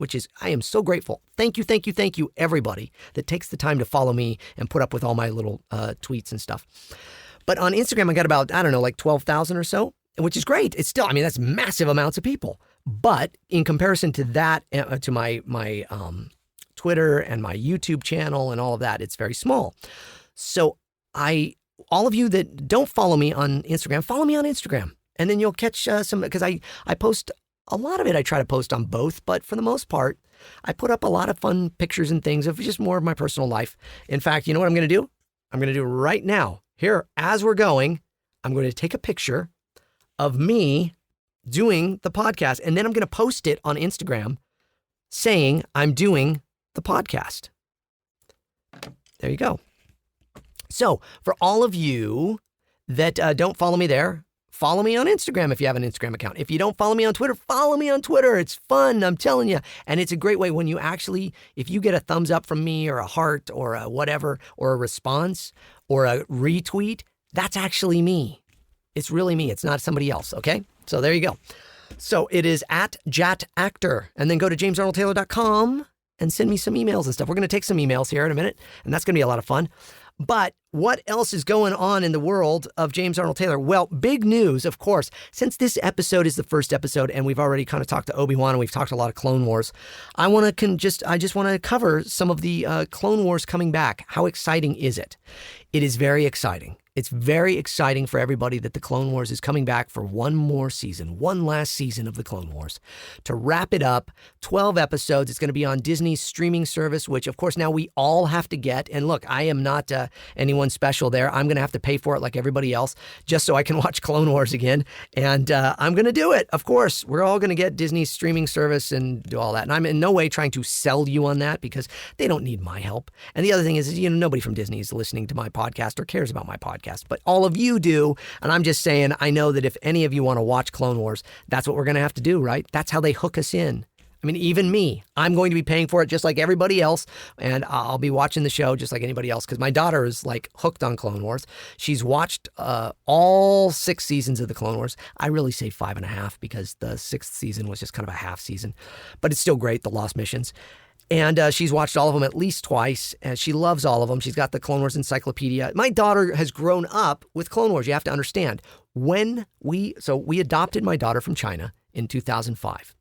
I am so grateful. Thank you, everybody that takes the time to follow me and put up with all my little tweets and stuff. But on Instagram, I got about, 12,000 or so, which is great. It's still, that's massive amounts of people. But in comparison to that, to my Twitter and my YouTube channel and all of that, it's very small. So all of you that don't follow me on Instagram, follow me on Instagram. And then you'll catch some, because I post a lot of it. I try to post on both, but for the most part, I put up a lot of fun pictures and things of just more of my personal life. In fact, you know what I'm going to do? I'm going to do right now, here, as we're going, I'm going to take a picture of me doing the podcast, and then I'm going to post it on Instagram saying I'm doing the podcast. There you go. So for all of you that don't follow me there, follow me on Instagram if you have an Instagram account. If you don't follow me on Twitter, follow me on Twitter. It's fun, I'm telling you. And it's a great way when you actually, if you get a thumbs up from me or a heart or a whatever, or a response or a retweet, that's actually me. It's really me. It's not somebody else, okay? So there you go. So it is at Jat Actor. And then go to jamesarnoldtaylor.com and send me some emails and stuff. We're going to take some emails here in a minute, and that's going to be a lot of fun. But what else is going on in the world of James Arnold Taylor? Well, big news, of course. Since this episode is the first episode, and we've already kind of talked to Obi-Wan, and we've talked a lot of Clone Wars, I just want to cover some of the Clone Wars coming back. How exciting is it? It is very exciting. It's very exciting for everybody that the Clone Wars is coming back for one more season, one last season of the Clone Wars. To wrap it up, 12 episodes. It's going to be on Disney's streaming service, which of course now we all have to get. And look, I am not anyone special there. I'm going to have to pay for it like everybody else just so I can watch Clone Wars again. And I'm going to do it. Of course, we're all going to get Disney's streaming service and do all that. And I'm in no way trying to sell you on that because they don't need my help. And the other thing is, nobody from Disney is listening to my podcast or cares about my podcast. But all of you do, and I'm just saying, I know that if any of you want to watch Clone Wars, that's what we're going to have to do, right? That's how they hook us in. I mean, even me, I'm going to be paying for it just like everybody else, and I'll be watching the show just like anybody else because my daughter is like hooked on Clone Wars. She's watched all 6 seasons of the Clone Wars. I really say 5.5 because the 6th season was just kind of a half season, but it's still great, the Lost Missions. And she's watched all of them at least twice, and she loves all of them. She's got the Clone Wars encyclopedia. My daughter has grown up with Clone Wars. You have to understand. We adopted my daughter from China in 2005.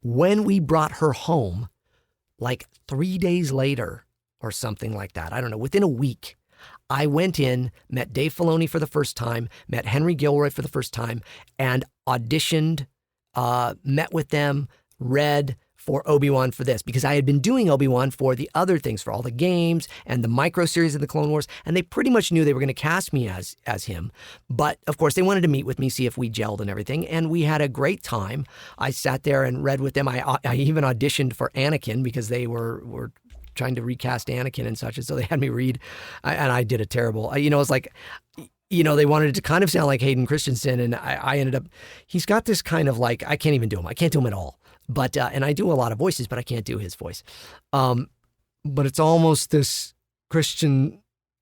When we brought her home, like 3 days later or something like that, I don't know, within a week, I went in, met Dave Filoni for the first time, met Henry Gilroy for the first time, and auditioned, met with them, read for Obi-Wan for this, because I had been doing Obi-Wan for the other things, for all the games and the micro series of the Clone Wars, and they pretty much knew they were going to cast me as him. But of course, they wanted to meet with me, see if we gelled and everything, and we had a great time. I sat there and read with them. I even auditioned for Anakin because they were trying to recast Anakin and such, and so they had me read, and I did a terrible. It was like, they wanted it to kind of sound like Hayden Christensen, and I ended up. He's got this kind of like, I can't even do him. I can't do him at all. But and I do a lot of voices, but I can't do his voice. But it's almost this Christopher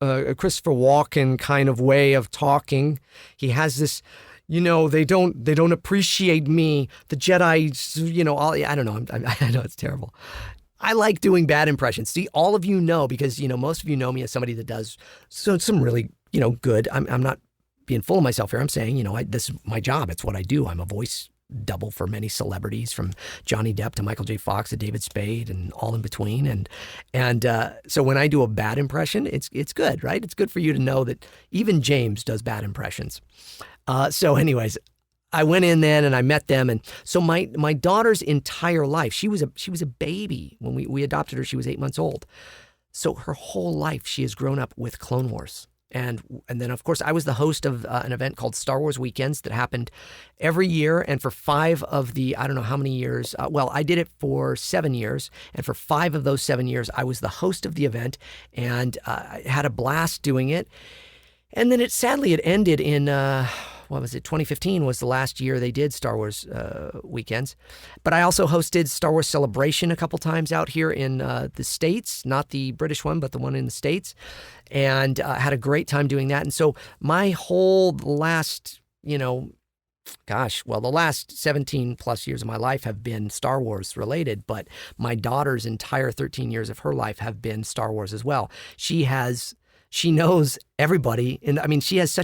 Walken kind of way of talking. He has this, they don't appreciate me. The Jedi, I don't know. I know it's terrible. I like doing bad impressions. See, all of you know, because most of you know me as somebody that does some really good. I'm not being full of myself here. I'm saying this is my job. It's what I do. I'm a voice double for many celebrities, from Johnny Depp to Michael J. Fox to David Spade and all in between. And so when I do a bad impression, it's good, right? It's good for you to know that even James does bad impressions. So anyways, I went in then and I met them. And so my daughter's entire life, she was a baby when we adopted her. She was 8 months old. So her whole life, she has grown up with Clone Wars. And then, of course, I was the host of an event called Star Wars Weekends that happened every year. And for 5 of the, I don't know how many years, I did it for 7 years. And for 5 of those 7 years, I was the host of the event and had a blast doing it. And then sadly, it ended in, 2015 was the last year they did Star Wars weekends. But I also hosted Star Wars Celebration a couple times out here in the States, not the British one, but the one in the States, and had a great time doing that. And so my whole last, the last 17 plus years of my life have been Star Wars related, but my daughter's entire 13 years of her life have been Star Wars as well. She knows everybody. And she has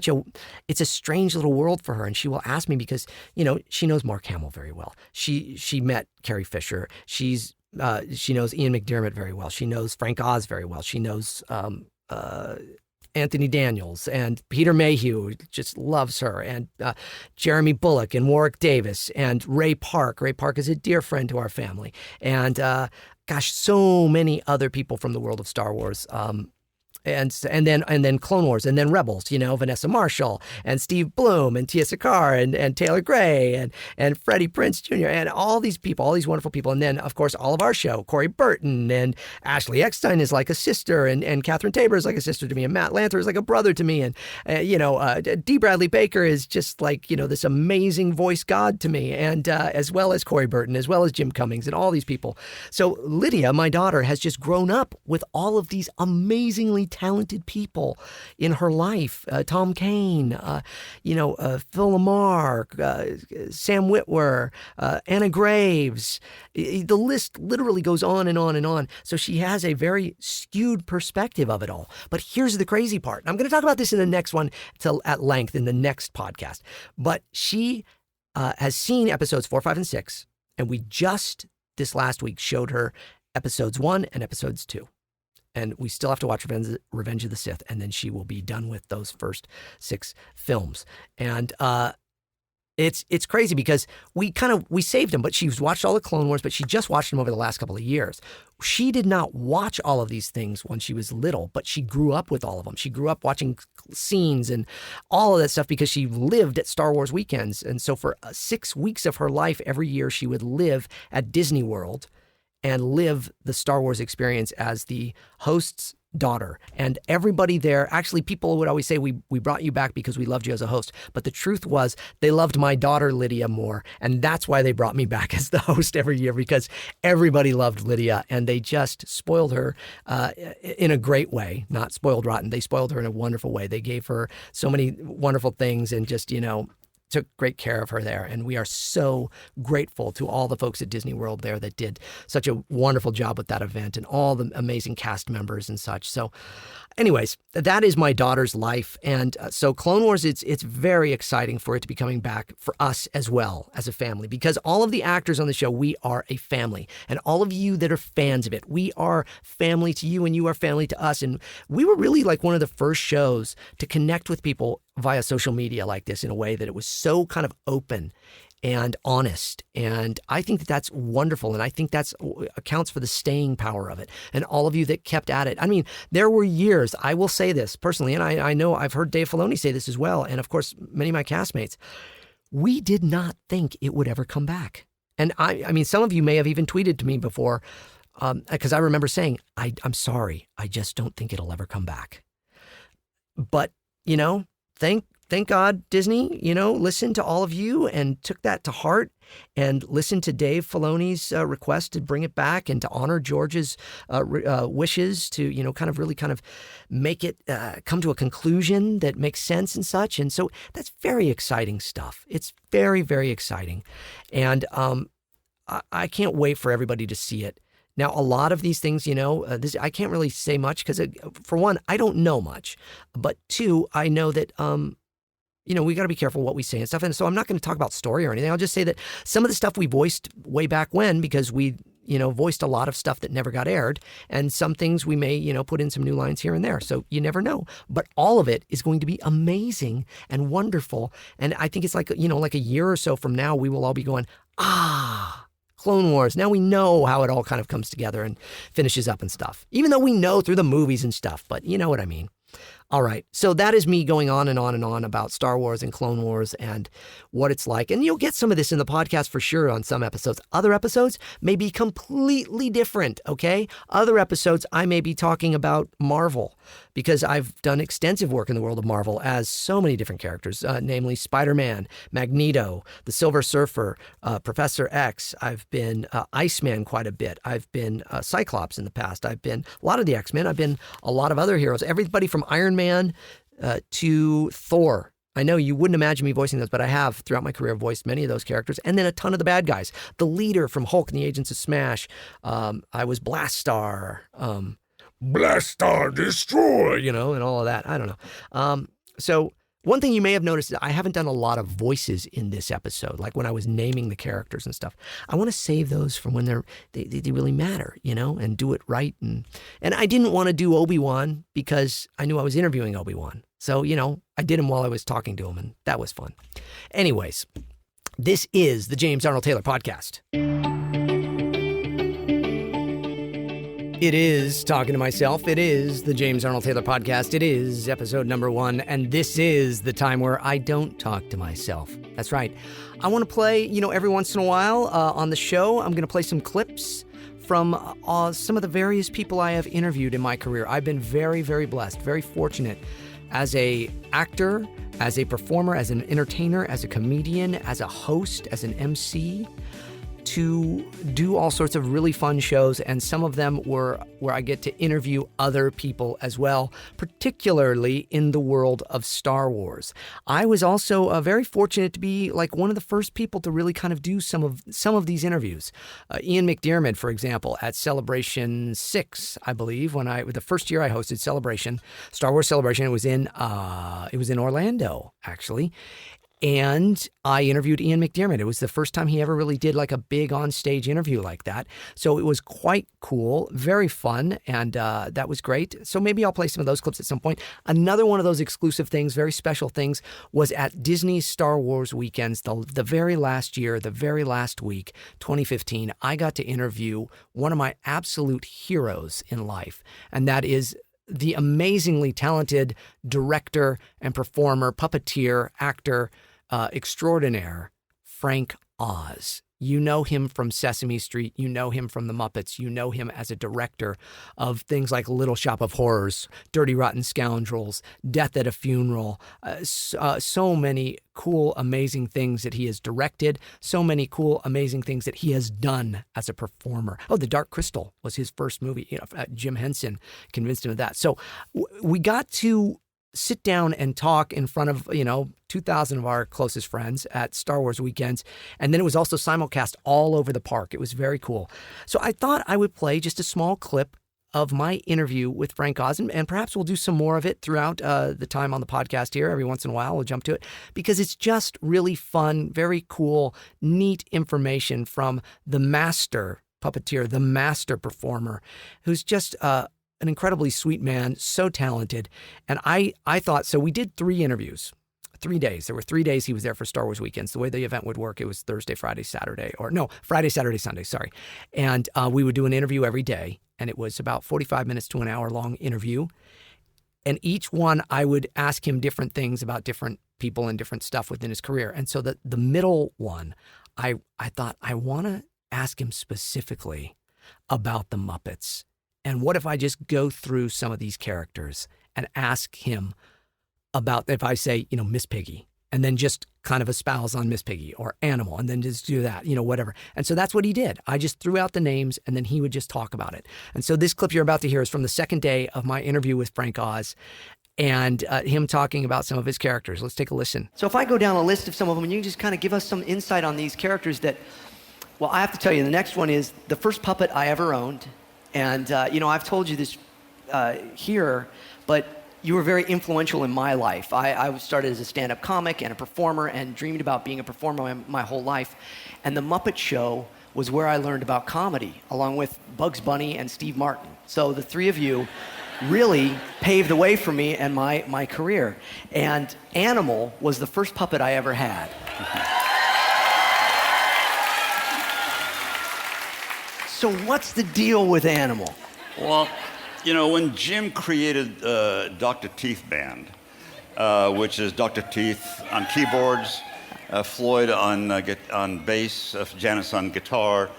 it's a strange little world for her. And she will ask me because, she knows Mark Hamill very well. She met Carrie Fisher. She knows Ian McDiarmid very well. She knows Frank Oz very well. She knows Anthony Daniels and Peter Mayhew, just loves her, and Jeremy Bullock and Warwick Davis and Ray Park. Ray Park is a dear friend to our family. And so many other people from the world of Star Wars. And then Clone Wars, and then Rebels, Vanessa Marshall and Steve Bloom and Tia Sakar and Taylor Gray and Freddie Prinze Jr. and all these people, all these wonderful people. And then, of course, all of our show, Corey Burton and Ashley Eckstein is like a sister, and Catherine Tabor is like a sister to me, and Matt Lanter is like a brother to me, and D. Bradley Baker is just like, this amazing voice god to me, and as well as Corey Burton, as well as Jim Cummings and all these people. So Lydia, my daughter, has just grown up with all of these amazingly talented people in her life. Tom Kane, Phil Lamar, Sam Witwer, Anna Graves. The list literally goes on and on and on. So she has a very skewed perspective of it all. But here's the crazy part. I'm going to talk about this in the next one at length in the next podcast. But she has seen episodes 4, 5, and 6. And we just this last week showed her episodes 1 and episodes 2. And we still have to watch Revenge of the Sith, and then she will be done with those first 6 films. And it's crazy because we saved them, but she's watched all the Clone Wars, but she just watched them over the last couple of years. She did not watch all of these things when she was little, but she grew up with all of them. She grew up watching scenes and all of that stuff because she lived at Star Wars weekends. And so for 6 weeks of her life, every year she would live at Disney World and live the Star Wars experience as the host's daughter. And everybody there, actually, people would always say, we brought you back because we loved you as a host. But the truth was, they loved my daughter, Lydia, more. And that's why they brought me back as the host every year, because everybody loved Lydia and they just spoiled her in a great way. Not spoiled rotten. They spoiled her in a wonderful way. They gave her so many wonderful things and just, took great care of her there. And we are so grateful to all the folks at Disney World there that did such a wonderful job with that event and all the amazing cast members and such. So anyways, that is my daughter's life. And so Clone Wars, it's very exciting for it to be coming back for us as well as a family, because all of the actors on the show, we are a family. And all of you that are fans of it, we are family to you and you are family to us. And we were really like one of the first shows to connect with people via social media like this in a way that it was so kind of open and honest. And I think that that's wonderful. And I think that's accounts for the staying power of it. And all of you that kept at it. I mean, there were years, I will say this personally, and I know I've heard Dave Filoni say this as well. And of course, many of my castmates, we did not think it would ever come back. And I mean, some of you may have even tweeted to me before, because I remember saying, I'm sorry, I just don't think it'll ever come back. But, thank God Disney, listened to all of you and took that to heart and listened to Dave Filoni's request to bring it back and to honor George's wishes to, kind of make it come to a conclusion that makes sense and such. And so that's very exciting stuff. It's very, very exciting. And I can't wait for everybody to see it. Now, a lot of these things, I can't really say much because, for one, I don't know much. But two, I know that, we got to be careful what we say and stuff. And so I'm not going to talk about story or anything. I'll just say that some of the stuff we voiced way back when, because we, voiced a lot of stuff that never got aired. And some things we may, put in some new lines here and there. So you never know. But all of it is going to be amazing and wonderful. And I think it's like, like a year or so from now, we will all be going, Clone Wars. Now we know how it all kind of comes together and finishes up and stuff. Even though we know through the movies and stuff, but you know what I mean. All right, so that is me going on and on and on about Star Wars and Clone Wars and what it's like. And you'll get some of this in the podcast for sure on some episodes. Other episodes may be completely different, okay? Other episodes, I may be talking about Marvel because I've done extensive work in the world of Marvel as so many different characters, namely Spider-Man, Magneto, the Silver Surfer, Professor X. I've been Iceman quite a bit. I've been Cyclops in the past. I've been a lot of the X-Men. I've been a lot of other heroes. Everybody from Iron Man to Thor. I know you wouldn't imagine me voicing those, but I have throughout my career voiced many of those characters, and then a ton of the bad guys. The leader from Hulk and the Agents of Smash. I was Blastar. Blastar destroy! And all of that. I don't know. So one thing you may have noticed is I haven't done a lot of voices in this episode, like when I was naming the characters and stuff. I want to save those from when they really matter, and do it right. And I didn't want to do Obi-Wan because I knew I was interviewing Obi-Wan. So, I did him while I was talking to him, and that was fun. Anyways, this is the James Arnold Taylor Podcast. It is Talking to Myself. It is the James Arnold Taylor Podcast. It is episode number 1. And this is the time where I don't talk to myself. That's right. I want to play, every once in a while on the show, I'm going to play some clips from some of the various people I have interviewed in my career. I've been very, very blessed, very fortunate as a actor, as a performer, as an entertainer, as a comedian, as a host, as an MC, to do all sorts of really fun shows, and some of them were where I get to interview other people as well, particularly in the world of Star Wars. I was also very fortunate to be like one of the first people to really kind of do some of these interviews. Ian McDiarmid, for example, at Celebration 6, I believe, the first year I hosted Celebration, Star Wars Celebration, it was in Orlando, actually. And I interviewed Ian McDiarmid. It was the first time he ever really did like a big on-stage interview like that. So it was quite cool, very fun, and that was great. So maybe I'll play some of those clips at some point. Another one of those exclusive things, very special things, was at Disney's Star Wars weekends, the very last year, the very last week, 2015. I got to interview one of my absolute heroes in life, and that is the amazingly talented director and performer, puppeteer, actor extraordinaire, Frank Oz. You know him from Sesame Street. You know him from the Muppets. You know him as a director of things like Little Shop of Horrors, Dirty Rotten Scoundrels, Death at a Funeral. So many cool, amazing things that he has directed. So many cool, amazing things that he has done as a performer. Oh, The Dark Crystal was his first movie. Jim Henson convinced him of that. So we got to sit down and talk in front of, 2,000 of our closest friends at Star Wars weekends. And then it was also simulcast all over the park. It was very cool. So I thought I would play just a small clip of my interview with Frank Osmond, and perhaps we'll do some more of it throughout the time on the podcast here. Every once in a while, we'll jump to it because it's just really fun, very cool, neat information from the master puppeteer, the master performer, who's just an incredibly sweet man, so talented. And I thought, so we did 3 interviews, 3 days. There were 3 days he was there for Star Wars weekends. The way the event would work, it was Thursday, Friday, Saturday, Friday, Saturday, Sunday, sorry. And we would do an interview every day. And it was about 45 minutes to an hour long interview. And each one, I would ask him different things about different people and different stuff within his career. And so the middle one, I thought, I want to ask him specifically about the Muppets. And what if I just go through some of these characters and ask him about, if I say, Miss Piggy, and then just kind of espouse on Miss Piggy or Animal, and then just do that, whatever. And so that's what he did. I just threw out the names, and then he would just talk about it. And so this clip you're about to hear is from the second day of my interview with Frank Oz, and him talking about some of his characters. Let's take a listen. So if I go down a list of some of them, and you can just kind of give us some insight on these characters that, well, I have to tell you, the next one is the first puppet I ever owned. And, I've told you this here, but you were very influential in my life. I started as a stand-up comic and a performer and dreamed about being a performer my whole life. And the Muppet Show was where I learned about comedy, along with Bugs Bunny and Steve Martin. So the 3 of you really paved the way for me and my career. And Animal was the first puppet I ever had. So what's the deal with Animal? Well, when Jim created Dr. Teeth Band, which is Dr. Teeth on keyboards, Floyd on bass, Janice on guitar,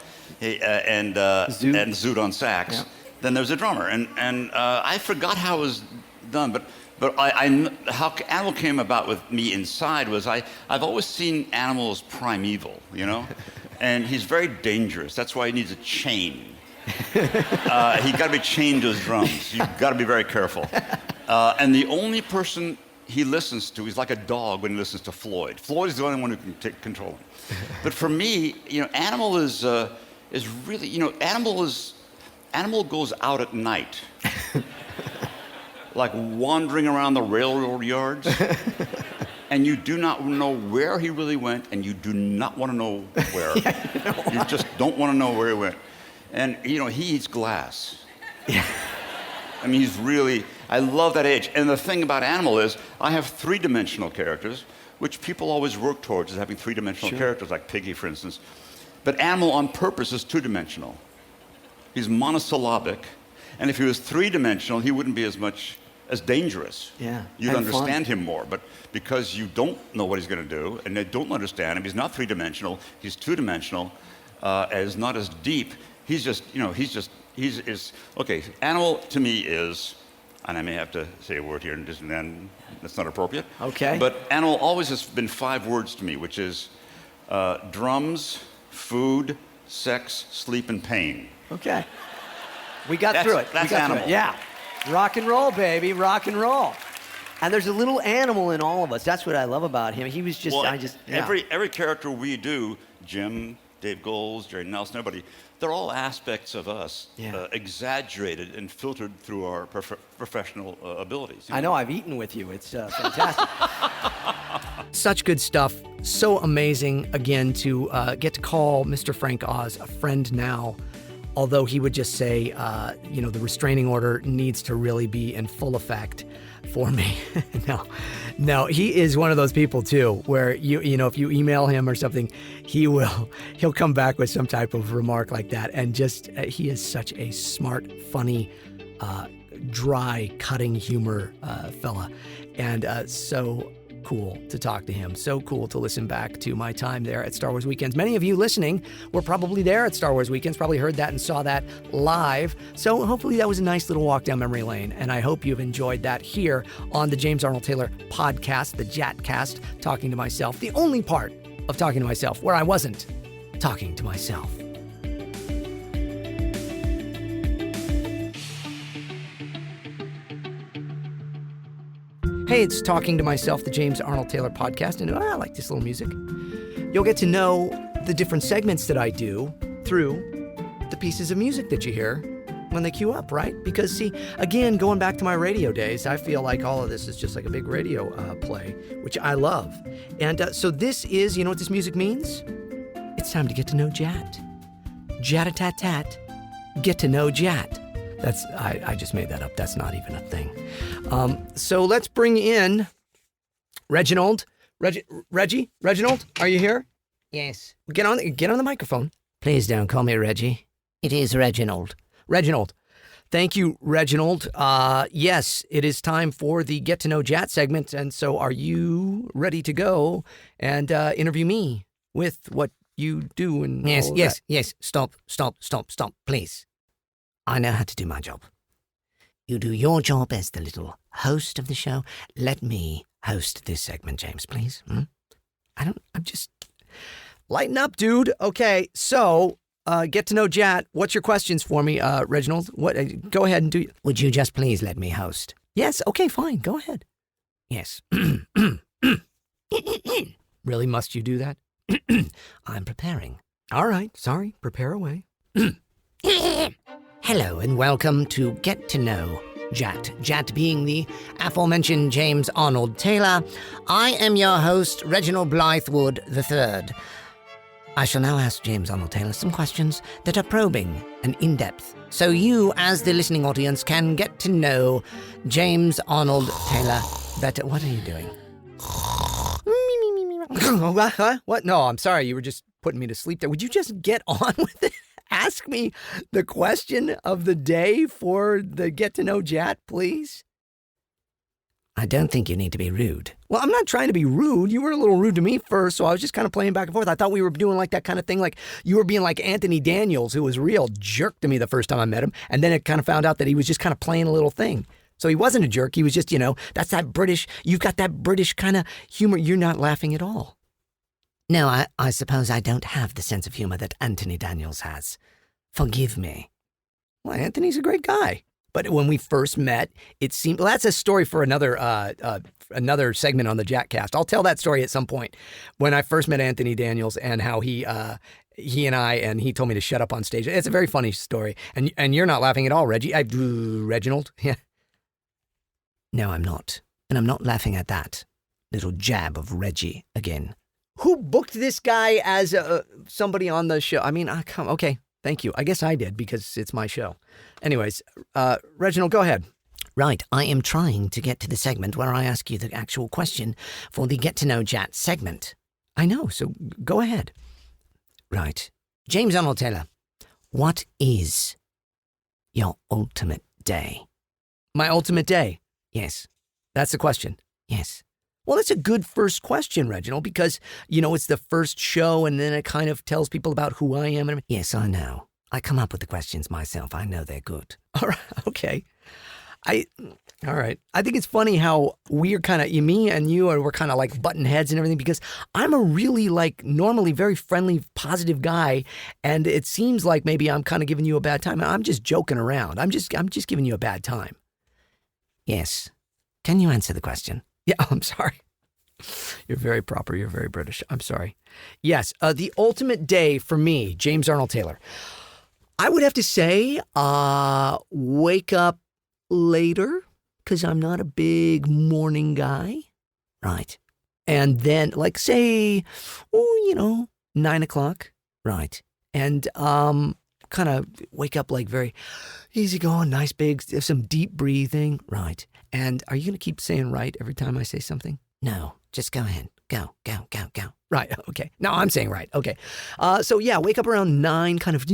and Zoot on sax, yeah. Then there's a drummer. And I forgot how it was done, but how Animal came about with me inside was I've always seen Animal as primeval, And he's very dangerous. That's why he needs a chain. He got to be chained to his drums. You've got to be very careful. And the only person he listens to, he's like a dog when he listens to Floyd. Floyd is the only one who can take control him. But for me, Animal is really, Animal goes out at night, like wandering around the railroad yards. And you do not know where he really went, and you do not want to know where. You just don't want to know where he went. And, he eats glass. Yeah. I mean, I love that age. And the thing about Animal is, I have 3-dimensional characters, which people always work towards, is having 3-dimensional characters, like Piggy, for instance. But Animal on purpose is 2-dimensional. He's monosyllabic. And if he was 3-dimensional, he wouldn't be as dangerous. Yeah. You'd understand him more. But because you don't know what he's going to do, and they don't understand him, he's not 3-dimensional, he's 2-dimensional, is not as deep. Okay, Animal to me is, and I may have to say a word here, and then that's not appropriate. Okay. But Animal always has been 5 words to me, which is drums, food, sex, sleep, and pain. Okay. We got through it. That's Animal. Yeah. Rock and roll, baby, rock and roll. And there's a little animal in all of us. That's what I love about him. He was just, Every character we do, Jim, Dave Goles, Jerry Nelson, everybody, they're all aspects of us, exaggerated and filtered through our professional abilities. I know, I've eaten with you. It's fantastic. Such good stuff. So amazing, again, to get to call Mr. Frank Oz a friend now. Although he would just say, the restraining order needs to really be in full effect for me. No, he is one of those people too, where if you email him or something, he'll come back with some type of remark like that. And just, he is such a smart, funny, dry, cutting humor fella. And so cool to talk to him. So cool to listen back to my time there at Star Wars Weekends. Many of you listening were probably there at Star Wars Weekends, probably heard that and saw that live. So hopefully that was a nice little walk down memory lane. And I hope you've enjoyed that here on the James Arnold Taylor podcast, the Jatcast, talking to myself, the only part of talking to myself where I wasn't talking to myself. Hey, it's Talking to Myself, the James Arnold Taylor podcast, and I like this little music. You'll get to know the different segments that I do through the pieces of music that you hear when they queue up, right? Because, see, again, going back to my radio days, I feel like all of this is just like a big radio play, which I love. And so this is, you know what this music means? It's time to get to know Jat. Jat-a-tat-tat. Get to know Jat. I just made that up. That's not even a thing. So let's bring in Reginald. Reginald, are you here? Yes. Get on the microphone. Please don't call me Reggie. It is Reginald. Reginald. Thank you, Reginald. Yes, it is time for the Get to Know Jat segment. And so are you ready to go and interview me with what you do? And Yes. Stop, please. I know how to do my job. You do your job as the little host of the show. Let me host this segment, James, please. I'm just... Lighten up, dude. Okay, so, Get to Know Jat. What's your questions for me, Reginald? Go ahead and do... Would you just please let me host? Yes, okay, fine. Go ahead. Yes. Really, must you do that? I'm preparing. All right, sorry. Prepare away. Hello and welcome to Get to Know Jat. Jat being the aforementioned James Arnold Taylor. I am your host, Reginald Blythewood III. I shall now ask James Arnold Taylor some questions that are probing and in-depth, so you, as the listening audience, can get to know James Arnold Taylor better. What are you doing? What? No, I'm sorry. You were just putting me to sleep there. Would you just get on with it? Ask me the question of the day for the Get to Know Jat, please. I don't think you need to be rude. Well, I'm not trying to be rude. You were a little rude to me first, so I was just kind of playing back and forth. I thought we were doing like that kind of thing, like you were being like Anthony Daniels, who was a real jerk to me the first time I met him, and then it kind of found out that he was just kind of playing a little thing. So he wasn't a jerk. He was just, that's that British, you've got that British kind of humor. You're not laughing at all. No, I suppose I don't have the sense of humor that Anthony Daniels has. Forgive me. Well, Anthony's a great guy. But when we first met, it seemed... Well, that's a story for another segment on the Jatcast. I'll tell that story at some point. When I first met Anthony Daniels and how he he told me to shut up on stage. It's a very funny story. And you're not laughing at all, Reggie. Reginald? Yeah. No, I'm not. And I'm not laughing at that little jab of Reggie again. Who booked this guy as somebody on the show? I mean, okay, thank you. I guess I did because it's my show. Anyways, Reginald, go ahead. Right, I am trying to get to the segment where I ask you the actual question for the Get to Know Jat segment. I know, so go ahead. Right. James Arnold Taylor, what is your ultimate day? My ultimate day? Yes. That's the question? Yes. Well, that's a good first question, Reginald, because, it's the first show and then it kind of tells people about who I am. Yes, I know. I come up with the questions myself. I know they're good. All right. Okay. All right. I think it's funny how we're kind of, me and you we're kind of like button heads and everything because I'm a really normally very friendly, positive guy. And it seems like maybe I'm kind of giving you a bad time. I'm just joking around. I'm just giving you a bad time. Yes. Can you answer the question? Yeah, I'm sorry. You're very proper. You're very British. I'm sorry. Yes, the ultimate day for me, James Arnold Taylor. I would have to say wake up later because I'm not a big morning guy. Right. And then, like, say, 9 o'clock, right? And kind of wake up like very easy going, nice big, some deep breathing, right? And are you going to keep saying right every time I say something? No, just go ahead. Go. Right, okay. Now I'm saying right, okay. So yeah, wake up around 9, kind of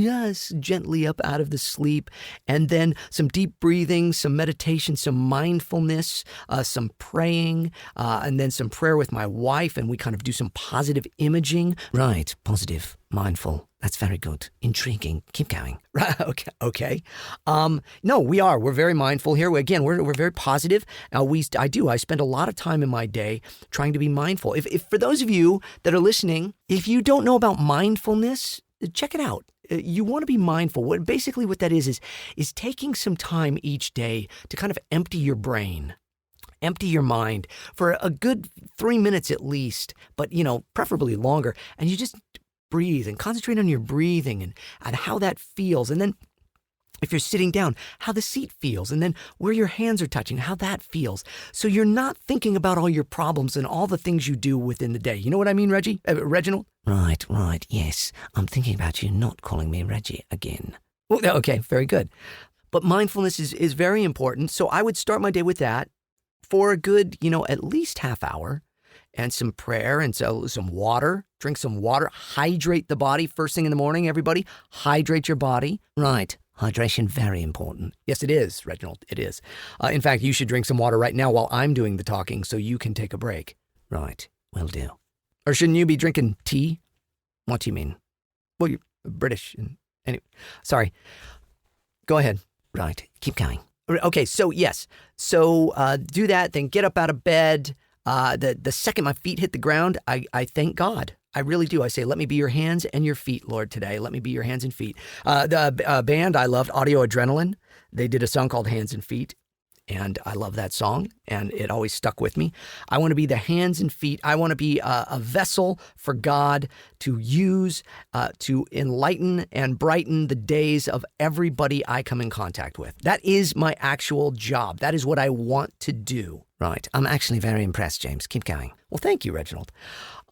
gently up out of the sleep, and then some deep breathing, some meditation, some mindfulness, some praying, and then some prayer with my wife, and we kind of do some positive imaging. Right, positive, mindful. That's very good. Intriguing. Keep going. Right, okay. No, we are. We're very mindful here. Again, we're very positive. I spend a lot of time in my day trying to be mindful. If for those of you that are listening, if you don't know about mindfulness, check it out. You want to be mindful. What that is taking some time each day to kind of empty your brain. Empty your mind for a good 3 minutes at least, but preferably longer. And you just breathe and concentrate on your breathing and how that feels. And then if you're sitting down, how the seat feels, and then where your hands are touching, how that feels. So you're not thinking about all your problems and all the things you do within the day. You know what I mean, Reginald? Right, yes. I'm thinking about you not calling me Reggie again. Well, okay, very good. But mindfulness is very important. So I would start my day with that for a good, at least half hour. And some prayer and some water. Drink some water. Hydrate the body first thing in the morning, everybody. Hydrate your body. Right. Hydration, very important. Yes, it is, Reginald. It is. In fact, you should drink some water right now while I'm doing the talking so you can take a break. Right. Will do. Or shouldn't you be drinking tea? What do you mean? Well, you're British. Anyway, sorry. Go ahead. Right. Keep going. Okay, so yes. So do that, then get up out of bed. The second my feet hit the ground, I thank God. I really do. I say, let me be your hands and your feet, Lord, today. Let me be your hands and feet. The band I loved, Audio Adrenaline, they did a song called Hands and Feet, and I love that song, and it always stuck with me. I want to be the hands and feet. I want to be a vessel for God to use to enlighten and brighten the days of everybody I come in contact with. That is my actual job. That is what I want to do. Right. I'm actually very impressed, James. Keep going. Well, thank you, Reginald.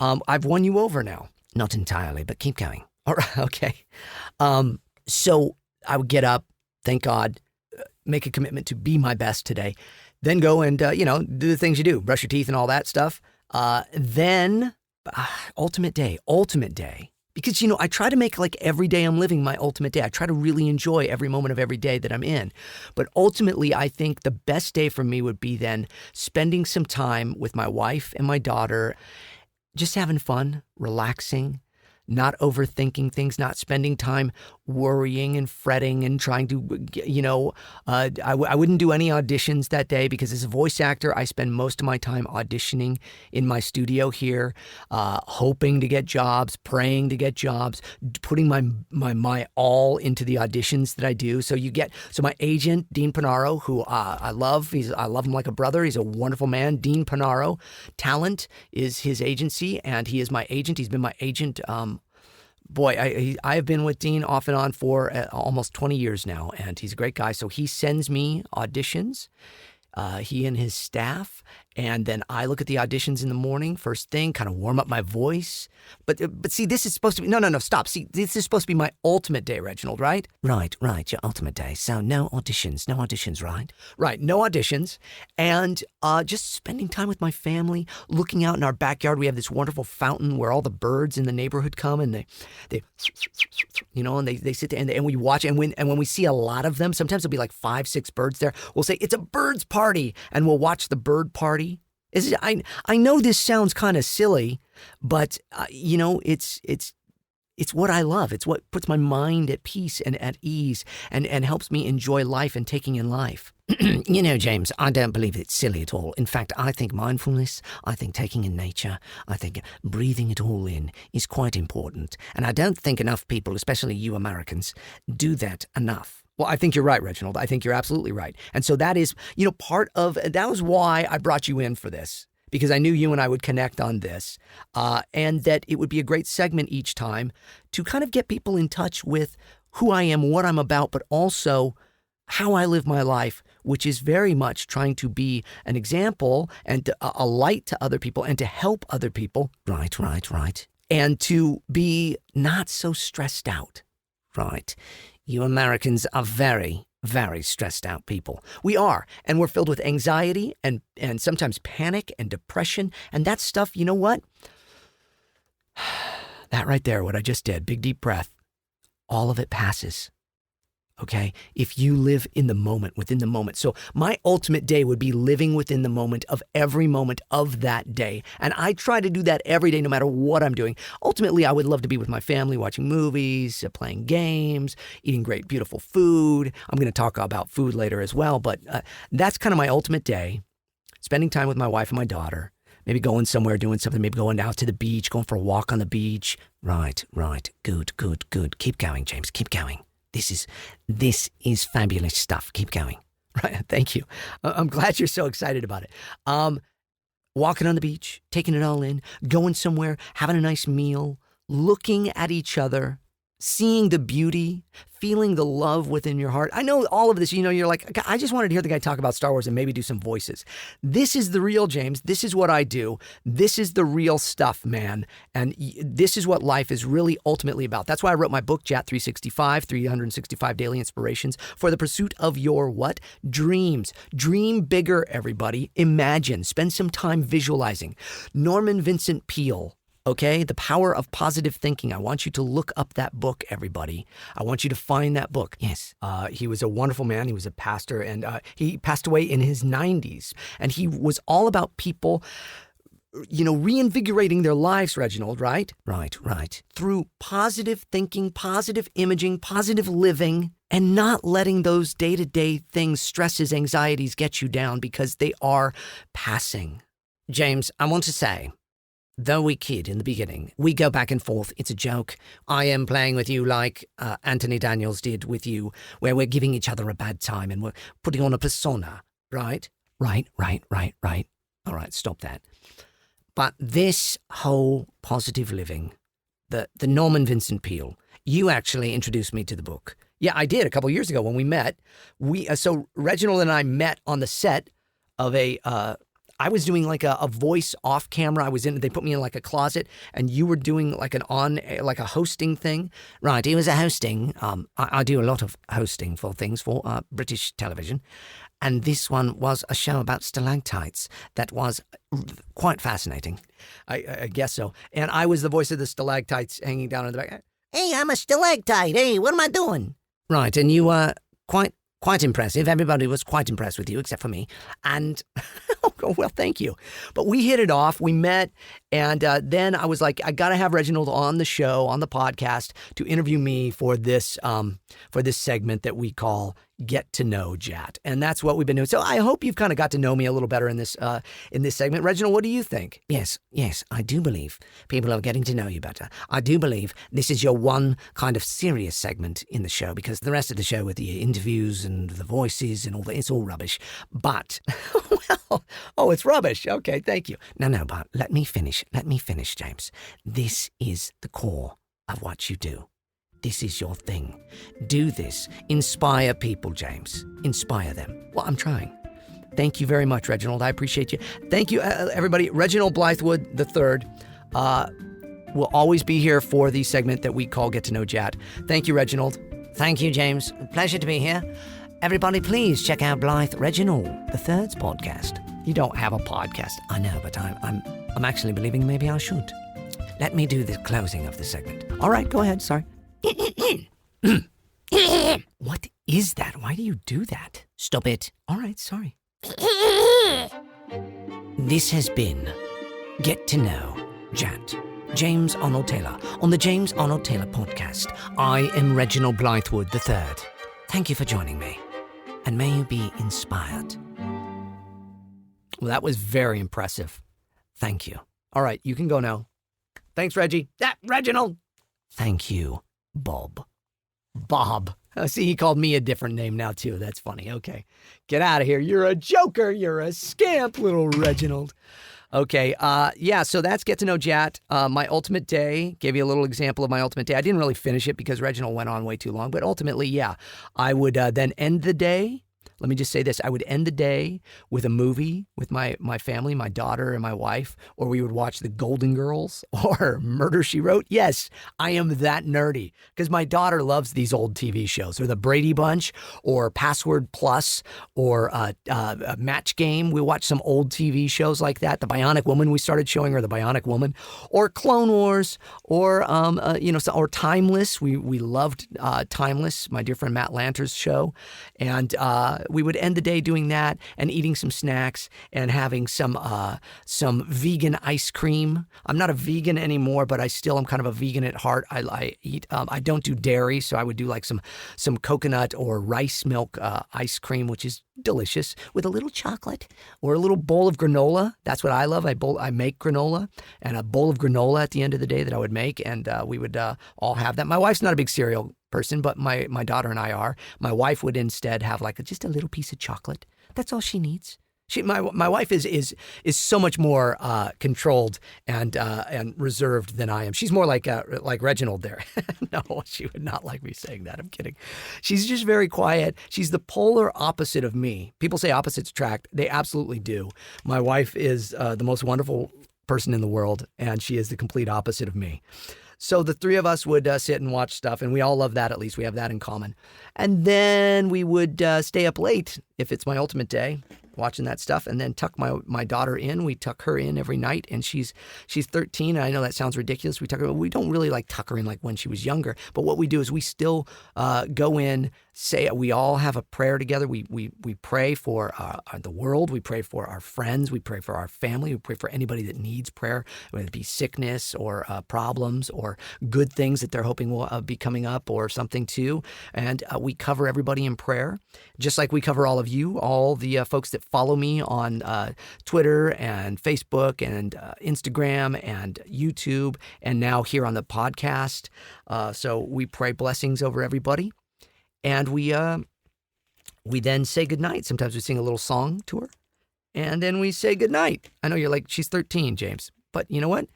I've won you over now. Not entirely, but keep going. All right, okay. So I would get up, thank God, make a commitment to be my best today, then go and, do the things you do, brush your teeth and all that stuff. Then, ultimate day. Because, I try to make like every day I'm living my ultimate day. I try to really enjoy every moment of every day that I'm in. But ultimately, I think the best day for me would be then spending some time with my wife and my daughter, just having fun, relaxing, not overthinking things, not spending time worrying and fretting and trying to, I wouldn't do any auditions that day because as a voice actor, I spend most of my time auditioning in my studio here, hoping to get jobs, praying to get jobs, putting my all into the auditions that I do. So my agent, Dean Panaro, who I love him like a brother. He's a wonderful man. Dean Panaro, Talent is his agency, and he is my agent. He's been my agent. I have been with Dean off and on for almost 20 years now, and he's a great guy. So he sends me auditions, he and his staff, and then I look at the auditions in the morning, first thing, kind of warm up my voice. But see, this is supposed to be, no, stop. See, this is supposed to be my ultimate day, Reginald, right? Right, your ultimate day. So no auditions, right? Right, no auditions, and just spending time with my family, looking out in our backyard. We have this wonderful fountain where all the birds in the neighborhood come, and they and they sit there, and we watch, and when we see a lot of them, sometimes there'll be like 5-6 birds there, we'll say, it's a bird's party, and we'll watch the bird party. I know this sounds kind of silly, but it's what I love. It's what puts my mind at peace and at ease and helps me enjoy life and taking in life. James, I don't believe it's silly at all. In fact, I think mindfulness, I think taking in nature, I think breathing it all in is quite important. And I don't think enough people, especially you Americans, do that enough. Well, I think you're right, Reginald. I think you're absolutely right. And so that is, that was why I brought you in for this, because I knew you and I would connect on this, and that it would be a great segment each time to kind of get people in touch with who I am, what I'm about, but also how I live my life, which is very much trying to be an example and a light to other people and to help other people. Right. And to be not so stressed out. Right. You Americans are very, very stressed out people. We are. And we're filled with anxiety and sometimes panic and depression. And that stuff, you know what? That right there, what I just did, big deep breath, all of it passes. Okay? If you live in the moment, within the moment. So my ultimate day would be living within the moment of every moment of that day. And I try to do that every day, no matter what I'm doing. Ultimately, I would love to be with my family, watching movies, playing games, eating great, beautiful food. I'm going to talk about food later as well, but that's kind of my ultimate day. Spending time with my wife and my daughter. Maybe going somewhere, doing something, maybe going out to the beach, going for a walk on the beach. Right. Good. Keep going, James. Keep going. This is fabulous stuff. Keep going. Right. Thank you. I'm glad you're so excited about it. Walking on the beach, taking it all in, going somewhere, having a nice meal, looking at each other, seeing the beauty, feeling the love within your heart. I know all of this, you're like, I just wanted to hear the guy talk about Star Wars and maybe do some voices. This is the real James. This is what I do. This is the real stuff, man. And this is what life is really ultimately about. That's why I wrote my book, Jat 365 Daily Inspirations for the Pursuit of Your what? Dreams. Dream bigger, everybody. Imagine. Spend some time visualizing. Norman Vincent Peale. Okay, The Power of Positive Thinking. I want you to look up that book, everybody. I want you to find that book. Yes. He was a wonderful man. He was a pastor, and he passed away in his 90s. And he was all about people, reinvigorating their lives, Reginald, right? Right. Through positive thinking, positive imaging, positive living, and not letting those day-to-day things, stresses, anxieties get you down because they are passing. James, I want to say, though we kid in the beginning, we go back and forth. It's a joke. I am playing with you like Anthony Daniels did with you, where we're giving each other a bad time and we're putting on a persona, right? Right. All right, stop that. But this whole positive living, the Norman Vincent Peale, you actually introduced me to the book. Yeah, I did a couple years ago when we met. So Reginald and I met on the set of I was doing like a voice off camera. They put me in like a closet, and you were doing like a hosting thing. Right, it was a hosting. I do a lot of hosting for things for British television. And this one was a show about stalactites that was quite fascinating. I guess so. And I was the voice of the stalactites hanging down in the back. Hey, I'm a stalactite. Hey, what am I doing? Right, and you were quite impressive. Everybody was quite impressed with you, except for me. And, oh, well, thank you. But we hit it off. We met. And then I was like, I got to have Reginald on the show, on the podcast, to interview me for this segment that we call Get to Know Jat. And that's what we've been doing. So I hope you've kind of got to know me a little better in this segment. Reginald, what do you think? Yes, I do believe people are getting to know you better. I do believe this is your one kind of serious segment in the show, because the rest of the show with the interviews and the voices and all that, it's all rubbish. But, it's rubbish. Okay, thank you. No, but let me finish, James. This is the core of what you do. This is your thing. Do this. Inspire people, James. Inspire them. Well, I'm trying. Thank you very much, Reginald. I appreciate you. Thank you, everybody. Reginald Blythewood III will always be here for the segment that we call Get to Know Jat. Thank you, Reginald. Thank you, James. Pleasure to be here. Everybody, please check out Blythe Reginald III's podcast. You don't have a podcast. I know, but I'm actually believing maybe I should. Let me do the closing of the segment. All right, go ahead. Sorry. What is that? Why do you do that? Stop it. All right, sorry. This has been Get to Know Jat, James Arnold Taylor, on the James Arnold Taylor podcast. I am Reginald Blythewood III. Thank you for joining me, and may you be inspired. Well, that was very impressive. Thank you. All right, you can go now. Thanks, Reggie. Reginald. Thank you, Bob. See, he called me a different name now, too. That's funny. Okay. Get out of here. You're a joker. You're a scamp, little Reginald. Okay, so that's Get to Know Jat. My ultimate day, gave you a little example of my ultimate day. I didn't really finish it because Reginald went on way too long, but ultimately, yeah, I would then end the day. Let me just say this. I would end the day with a movie with my family, my daughter and my wife, or we would watch The Golden Girls or Murder, She Wrote. Yes, I am that nerdy because my daughter loves these old TV shows, or The Brady Bunch or Password Plus or Match Game. We watch some old TV shows like that. The Bionic Woman we started showing her, The Bionic Woman, or Clone Wars, or or Timeless. We loved Timeless, my dear friend Matt Lanter's show, and we would end the day doing that and eating some snacks and having some vegan ice cream. I'm not a vegan anymore, but I still am kind of a vegan at heart. I eat. I don't do dairy, so I would do like some coconut or rice milk ice cream, which is delicious, with a little chocolate or a little bowl of granola. That's what I love. I make granola, and a bowl of granola at the end of the day that I would make, and we would all have that. My wife's not a big cereal person, but my daughter and I are. My wife would instead have like just a little piece of chocolate. That's all she needs. My wife is so much more controlled and reserved than I am. She's more like Reginald there. No, she would not like me saying that. I'm kidding. She's just very quiet. She's the polar opposite of me. People say opposites attract. They absolutely do. My wife is the most wonderful person in the world, and she is the complete opposite of me. So the three of us would sit and watch stuff, and we all love that. At least we have that in common. And then we would stay up late if it's my ultimate day, watching that stuff, and then tuck my daughter in. We tuck her in every night, and she's 13. And I know that sounds ridiculous. We don't really like tuck her in like when she was younger. But what we do is we still go in, say we all have a prayer together. We pray for the world. We pray for our friends. We pray for our family. We pray for anybody that needs prayer, whether it be sickness or problems or good things that they're hoping will be coming up or something too. And we cover everybody in prayer, just like we cover all of you, all the folks that follow me on Twitter and Facebook and Instagram and YouTube, and now here on the podcast. So we pray blessings over everybody. And we then say goodnight. Sometimes we sing a little song to her, and then we say goodnight. I know you're like, she's 13, James, but you know what?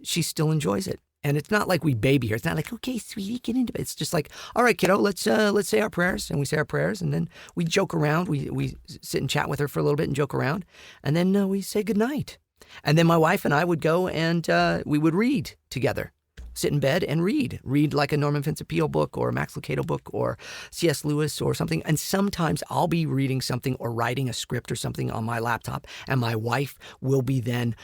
She still enjoys it. And it's not like we baby her. It's not like, okay, sweetie, get into it. It's just like, all right, kiddo, let's say our prayers. And we say our prayers, and then we joke around. We sit and chat with her for a little bit and joke around. And then we say goodnight. And then my wife and I would go and we would read together. Sit in bed and read like a Norman Vincent Peale book or a Max Lucado book or C.S. Lewis or something. And sometimes I'll be reading something or writing a script or something on my laptop, and my wife will be then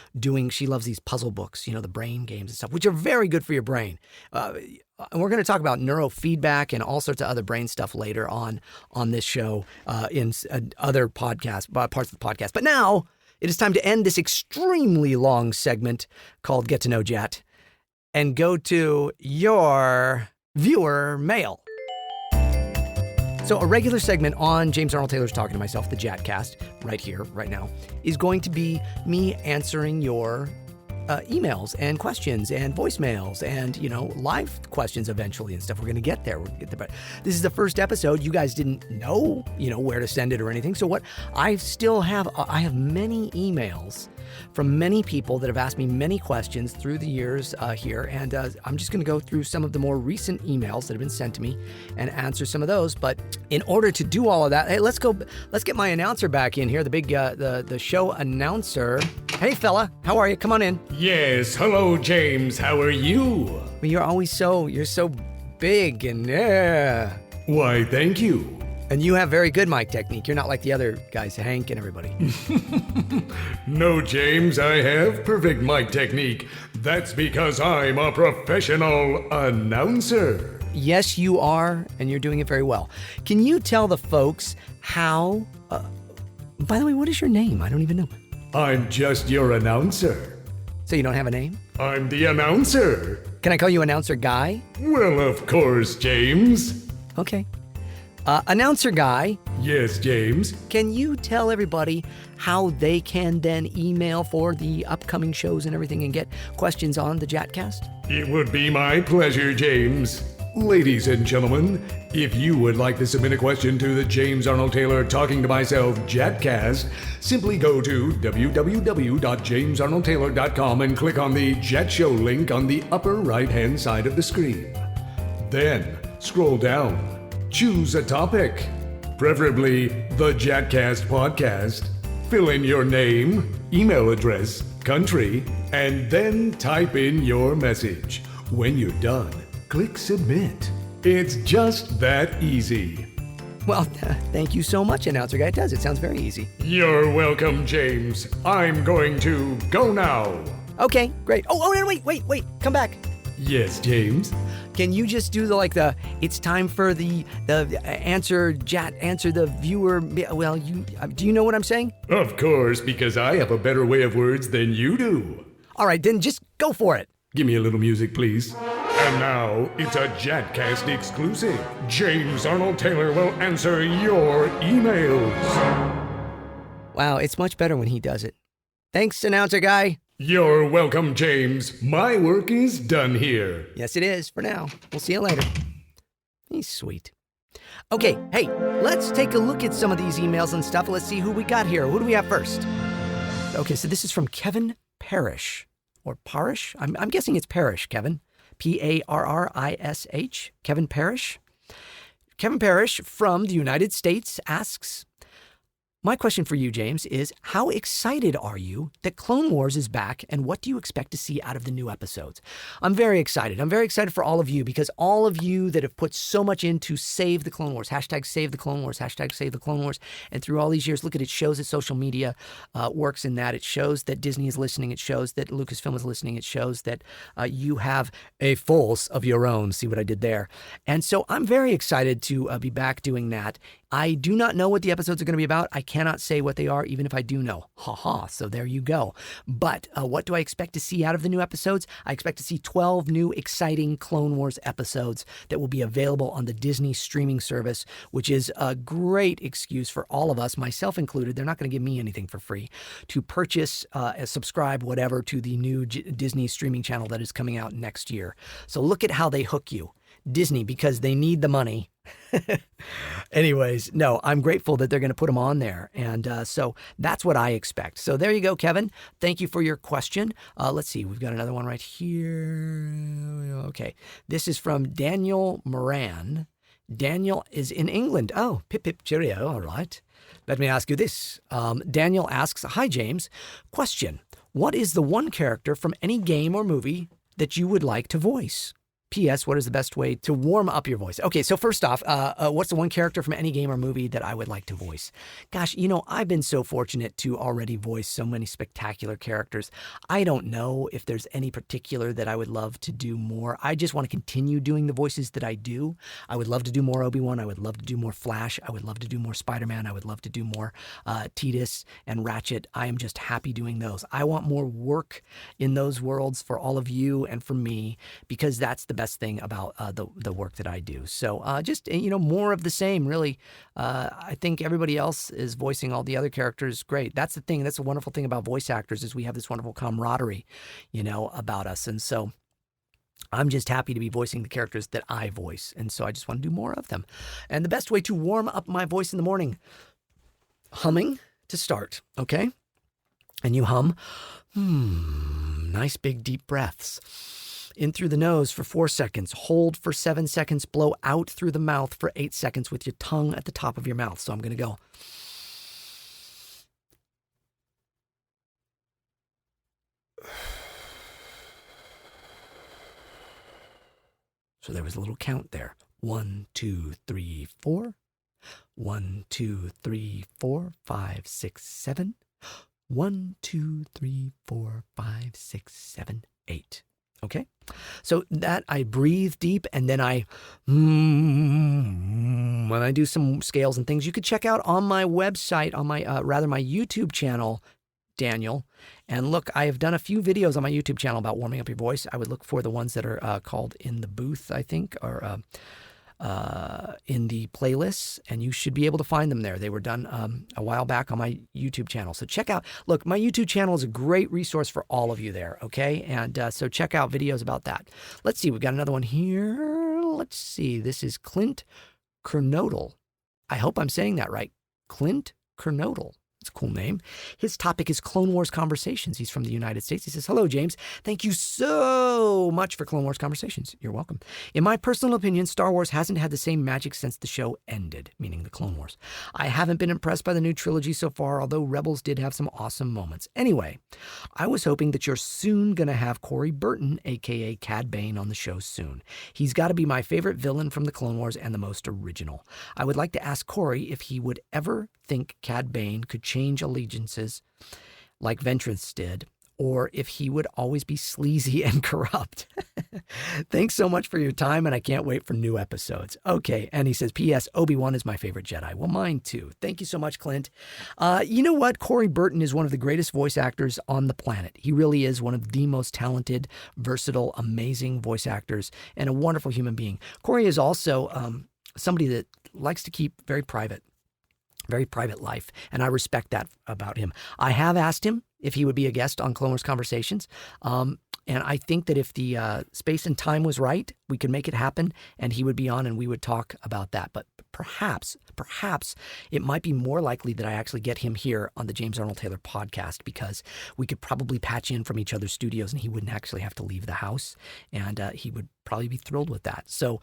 she loves these puzzle books, the brain games and stuff, which are very good for your brain. And we're going to talk about neurofeedback and all sorts of other brain stuff later on this show in other podcasts, parts of the podcast. But now it is time to end this extremely long segment called Get to Know Jat and go to your viewer mail. So a regular segment on James Arnold Taylor's Talking to Myself, the Jatcast, right here, right now, is going to be me answering your emails and questions and voicemails and, live questions eventually and stuff. We're going to get there. But this is the first episode. You guys didn't know, where to send it or anything. So what I have many emails from many people that have asked me many questions through the years here. And I'm just going to go through some of the more recent emails that have been sent to me and answer some of those. But in order to do all of that, hey, let's get my announcer back in here, the big, the show announcer. Hey, fella, how are you? Come on in. Yes, hello, James. How are you? Well, you're so big and yeah. Why, thank you. And you have very good mic technique. You're not like the other guys, Hank and everybody. No, James, I have perfect mic technique. That's because I'm a professional announcer. Yes, you are, and you're doing it very well. Can you tell the folks how... by the way, what is your name? I don't even know. I'm just your announcer. So you don't have a name? I'm the announcer. Can I call you Announcer Guy? Well, of course, James. Okay. Announcer Guy. Yes, James. Can you tell everybody how they can then email for the upcoming shows and everything and get questions on the Jatcast? It would be my pleasure, James. Ladies and gentlemen, if you would like to submit a question to the James Arnold Taylor Talking to Myself Jetcast, simply go to www.jamesarnoldtaylor.com and click on the Jet Show link on the upper right-hand side of the screen. Then, scroll down, choose a topic, preferably the Jetcast podcast, fill in your name, email address, country, and then type in your message. When you're done, click submit. It's just that easy. Well, thank you so much, announcer guy. It does. It sounds very easy. You're welcome, James. I'm going to go now. Okay, great. Oh, no, wait. Come back. Yes, James? Can you just do it's time for the answer the viewer. Well, do you know what I'm saying? Of course, because I have a better way of words than you do. All right, then just go for it. Give me a little music, please. And now, it's a Jatcast exclusive. James Arnold Taylor will answer your emails. Wow, it's much better when he does it. Thanks, announcer guy. You're welcome, James. My work is done here. Yes, it is, for now. We'll see you later. He's sweet. Okay, hey, let's take a look at some of these emails and stuff. Let's see who we got here. Who do we have first? Okay, so this is from Kevin Parrish. Or Parish? I'm guessing it's Parrish, Kevin. Parrish. Kevin Parrish. Kevin Parrish from the United States asks, my question for you, James, is how excited are you that Clone Wars is back, and what do you expect to see out of the new episodes? I'm very excited. I'm very excited for all of you, because all of you that have put so much into Save the Clone Wars, hashtag Save the Clone Wars, hashtag Save the Clone Wars, and through all these years, look at it, shows that social media works in that. It shows that Disney is listening. It shows that Lucasfilm is listening. It shows that you have a force of your own. See what I did there? And so I'm very excited to be back doing that. I do not know what the episodes are going to be about. I cannot say what they are, even if I do know. So there you go. But what do I expect to see out of the new episodes? I expect to see 12 new exciting Clone Wars episodes that will be available on the Disney streaming service, which is a great excuse for all of us, myself included. They're not going to give me anything for free, to purchase, subscribe, whatever, to the new Disney streaming channel that is coming out next year. So look at how they hook you. Disney, because they need the money. Anyways, no, I'm grateful that they're going to put them on there. And so that's what I expect. So there you go, Kevin. Thank you for your question. Let's see. We've got another one right here. Okay. This is from Daniel Moran. Daniel is in England. Oh, pip, pip, cheerio. All right. Let me ask you this. Daniel asks, hi, James. Question. What is the one character from any game or movie that you would like to voice? P.S. What is the best way to warm up your voice? Okay, so first off, what's the one character from any game or movie that I would like to voice? Gosh, I've been so fortunate to already voice so many spectacular characters. I don't know if there's any particular that I would love to do more. I just want to continue doing the voices that I do. I would love to do more Obi-Wan. I would love to do more Flash. I would love to do more Spider-Man. I would love to do more Tidus and Ratchet. I am just happy doing those. I want more work in those worlds for all of you and for me, because that's the best thing about the work that I do. So just, more of the same, really. I think everybody else is voicing all the other characters great. That's the thing. That's a wonderful thing about voice actors, is we have this wonderful camaraderie, about us. And so I'm just happy to be voicing the characters that I voice. And so I just want to do more of them. And the best way to warm up my voice in the morning, humming to start, okay? And you hum, nice big deep breaths. In through the nose for 4 seconds, hold for 7 seconds, blow out through the mouth for 8 seconds with your tongue at the top of your mouth. So I'm going to go. So there was a little count there. 1, 2, 3, 4. 1, 2, 3, 4, 5, 6, 7. 1, 2, 3, 4, 5, 6, 7, 8. Okay, so that I breathe deep, and then when I do some scales and things, you could check out on my website, on my my YouTube channel, Daniel. And look, I have done a few videos on my YouTube channel about warming up your voice. I would look for the ones that are called In the Booth, I think, or in the playlists, and you should be able to find them there. They were done a while back on my YouTube channel. So check out, look, my YouTube channel is a great resource for all of you there, okay? And so check out videos about that. Let's see, we've got another one here. Let's see, this is Clint Kernodle. I hope I'm saying that right. Clint Kernodle. It's a cool name. His topic is Clone Wars Conversations. He's from the United States. He says, hello, James. Thank you so much for Clone Wars Conversations. You're welcome. In my personal opinion, Star Wars hasn't had the same magic since the show ended, meaning the Clone Wars. I haven't been impressed by the new trilogy so far, although Rebels did have some awesome moments. Anyway, I was hoping that you're soon going to have Corey Burton, a.k.a. Cad Bane, on the show soon. He's got to be my favorite villain from the Clone Wars and the most original. I would like to ask Corey if he would ever think Cad Bane could change allegiances like Ventress did, or if he would always be sleazy and corrupt. Thanks so much for your time, and I can't wait for new episodes. Okay, and he says, P.S. Obi-Wan is my favorite Jedi. Well, mine too. Thank you so much, Clint. You know what? Corey Burton is one of the greatest voice actors on the planet. He really is one of the most talented, versatile, amazing voice actors, and a wonderful human being. Corey is also somebody that likes to keep very private life, and I respect that about him. I have asked him if he would be a guest on Clone Wars Conversations, and I think that if the space and time was right, we could make it happen, and he would be on, and we would talk about that. But perhaps it might be more likely that I actually get him here on the James Arnold Taylor podcast, because we could probably patch in from each other's studios, and he wouldn't actually have to leave the house, and he would probably be thrilled with that. So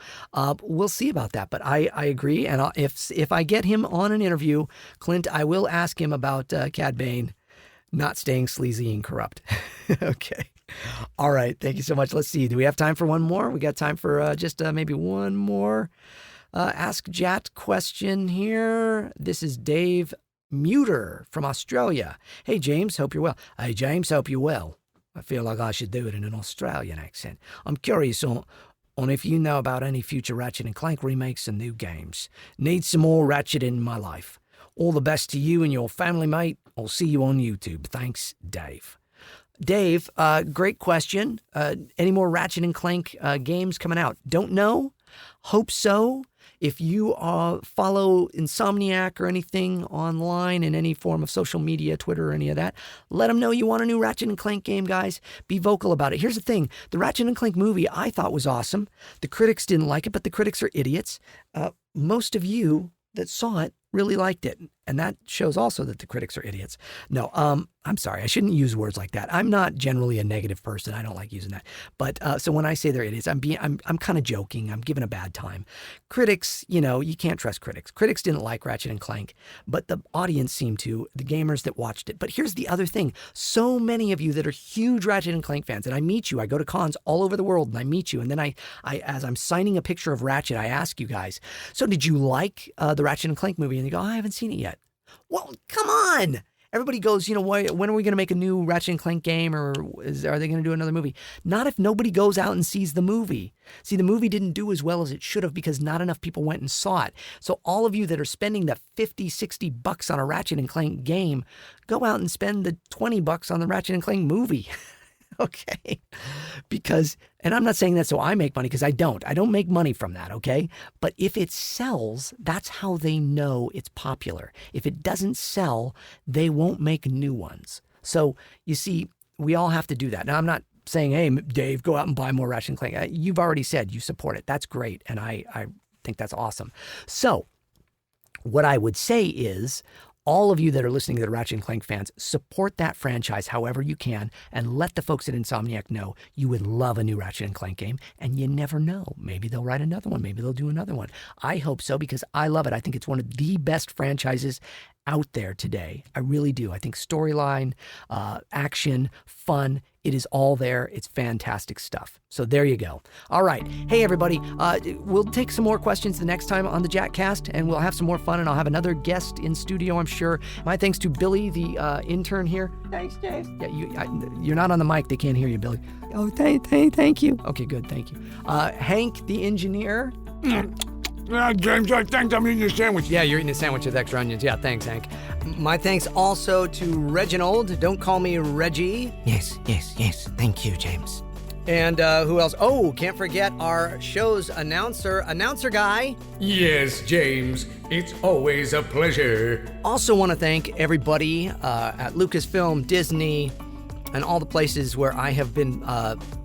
we'll see about that. But I agree, and if I get him on an interview, Clint, I will ask him about Cad Bane not staying sleazy and corrupt. Okay. All right. Thank you so much. Let's see. Do we have time for one more? We got time for just maybe one more Ask Jat question here. This is Dave Muter from Australia. Hey, James. Hope you're well. Hey, James. Hope you're well. I feel like I should do it in an Australian accent. I'm curious on if you know about any future Ratchet & Clank remakes and new games. Need some more Ratchet in my life. All the best to you and your family, mate. I'll see you on YouTube. Thanks, Dave. Dave, great question. Any more Ratchet & Clank games coming out? Don't know. Hope so. If you follow Insomniac or anything online in any form of social media, Twitter or any of that, let them know you want a new Ratchet & Clank game, guys. Be vocal about it. Here's the thing. The Ratchet & Clank movie I thought was awesome. The critics didn't like it, but the critics are idiots. Most of you that saw it really liked it. And that shows also that the critics are idiots. No, I'm sorry. I shouldn't use words like that. I'm not generally a negative person. I don't like using that. But so when I say they're idiots, I'm kind of joking. I'm giving a bad time. Critics, you can't trust critics. Critics didn't like Ratchet & Clank, but the audience seemed to, the gamers that watched it. But here's the other thing. So many of you that are huge Ratchet & Clank fans, and I meet you, I go to cons all over the world and I meet you. And then I as I'm signing a picture of Ratchet, I ask you guys, so did you like the Ratchet & Clank movie? And they go, I haven't seen it yet. Well, come on. Everybody goes, when are we going to make a new Ratchet & Clank game, or are they going to do another movie? Not if nobody goes out and sees the movie. See, the movie didn't do as well as it should have because not enough people went and saw it. So all of you that are spending the $50-$60 on a Ratchet & Clank game, go out and spend the $20 on the Ratchet & Clank movie. Okay? Because, and I'm not saying that so I make money, because I don't make money from that, okay? But if it sells, that's how they know it's popular. If it doesn't sell, they won't make new ones. So you see, we all have to do that. Now, I'm not saying, hey, Dave, go out and buy more Ratchet & Clank. You've already said you support it. That's great. And I think that's awesome. So what I would say is, all of you that are listening to the Ratchet & Clank fans, support that franchise however you can, and let the folks at Insomniac know you would love a new Ratchet & Clank game, and you never know. Maybe they'll write another one. Maybe they'll do another one. I hope so, because I love it. I think it's one of the best franchises out there today. I really do. I think storyline, action, fun, it is all there. It's fantastic stuff. So there you go. All right. Hey, everybody. We'll take some more questions the next time on the Jackcast, and we'll have some more fun, and I'll have another guest in studio, I'm sure. My thanks to Billy, the intern here. Thanks, Dave. Yeah, you're not on the mic. They can't hear you, Billy. Oh, thank you. Okay, good. Thank you. Hank, the engineer. James, thanks. I'm eating a sandwich. Yeah, you're eating a sandwich with extra onions. Yeah, thanks, Hank. My thanks also to Reginald. Don't call me Reggie. Yes. Thank you, James. And who else? Oh, can't forget our show's announcer guy. Yes, James, it's always a pleasure. Also want to thank everybody at Lucasfilm, Disney, and all the places where I have been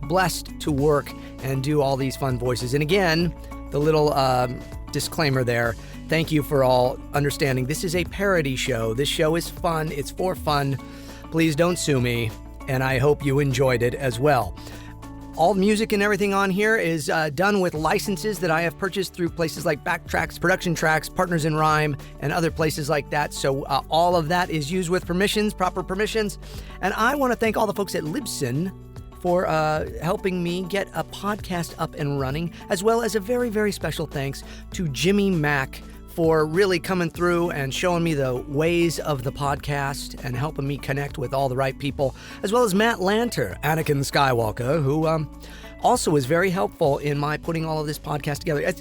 blessed to work and do all these fun voices. And again, the little disclaimer there, thank you for all understanding. This is a parody show. This show is fun. It's for fun. Please don't sue me, and I hope you enjoyed it as well. All music and everything on here is done with licenses that I have purchased through places like Backtracks, Production Tracks, Partners in Rhyme, and other places like that. So all of that is used with permissions, proper permissions. And I want to thank all the folks at Libsyn for helping me get a podcast up and running, as well as a very, very special thanks to Jimmy Mack for really coming through and showing me the ways of the podcast and helping me connect with all the right people, as well as Matt Lanter, Anakin Skywalker, who also was very helpful in my putting all of this podcast together.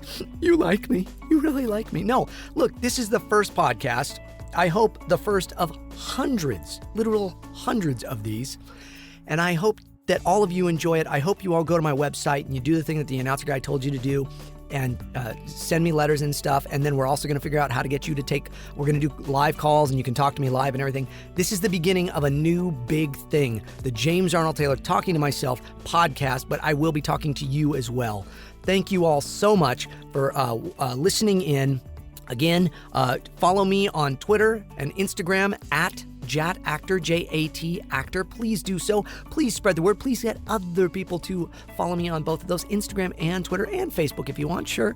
You like me. You really like me. No, look, this is the first podcast. I hope the first of hundreds, literal hundreds of these. And I hope that all of you enjoy it. I hope you all go to my website and you do the thing that the announcer guy told you to do, and send me letters and stuff. And then we're also going to figure out how to get you to we're going to do live calls and you can talk to me live and everything. This is the beginning of a new big thing, the James Arnold Taylor Talking to Myself podcast, but I will be talking to you as well. Thank you all so much for listening in. Again, follow me on Twitter and Instagram at Jat Actor, J-A-T Actor. Please do so. Please spread the word. Please get other people to follow me on both of those, Instagram and Twitter and Facebook if you want, sure.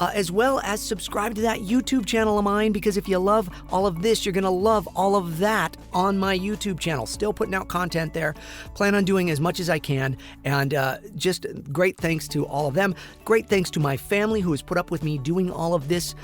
As well as subscribe to that YouTube channel of mine, because if you love all of this, you're going to love all of that on my YouTube channel. Still putting out content there. Plan on doing as much as I can. And just great thanks to all of them. Great thanks to my family who has put up with me doing all of this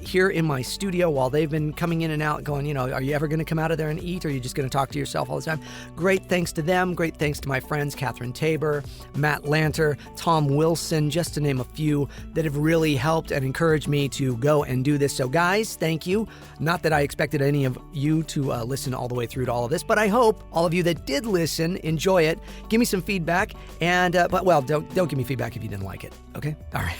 here in my studio while they've been coming in and out going, are you ever going to come out of there and eat, or are you just going to talk to yourself all the time? Great thanks to them. Great thanks to my friends Catherine Tabor, Matt Lanter, Tom Wilson, just to name a few that have really helped and encouraged me to go and do this. So guys, thank you. Not that I expected any of you to listen all the way through to all of this, but I hope all of you that did listen enjoy it. Give me some feedback, and don't give me feedback if you didn't like it. Okay? All right.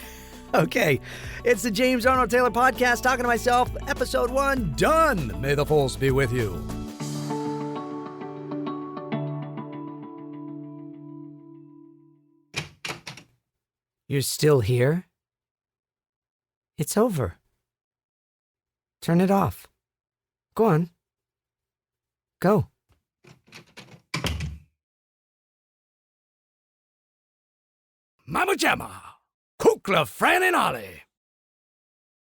Okay, it's the James Arnold Taylor Podcast, Talking to Myself, Episode 1, done! May the Force be with you. You're still here? It's over. Turn it off. Go on. Go. Mama Jamma, Kukla, Fran, and Ollie.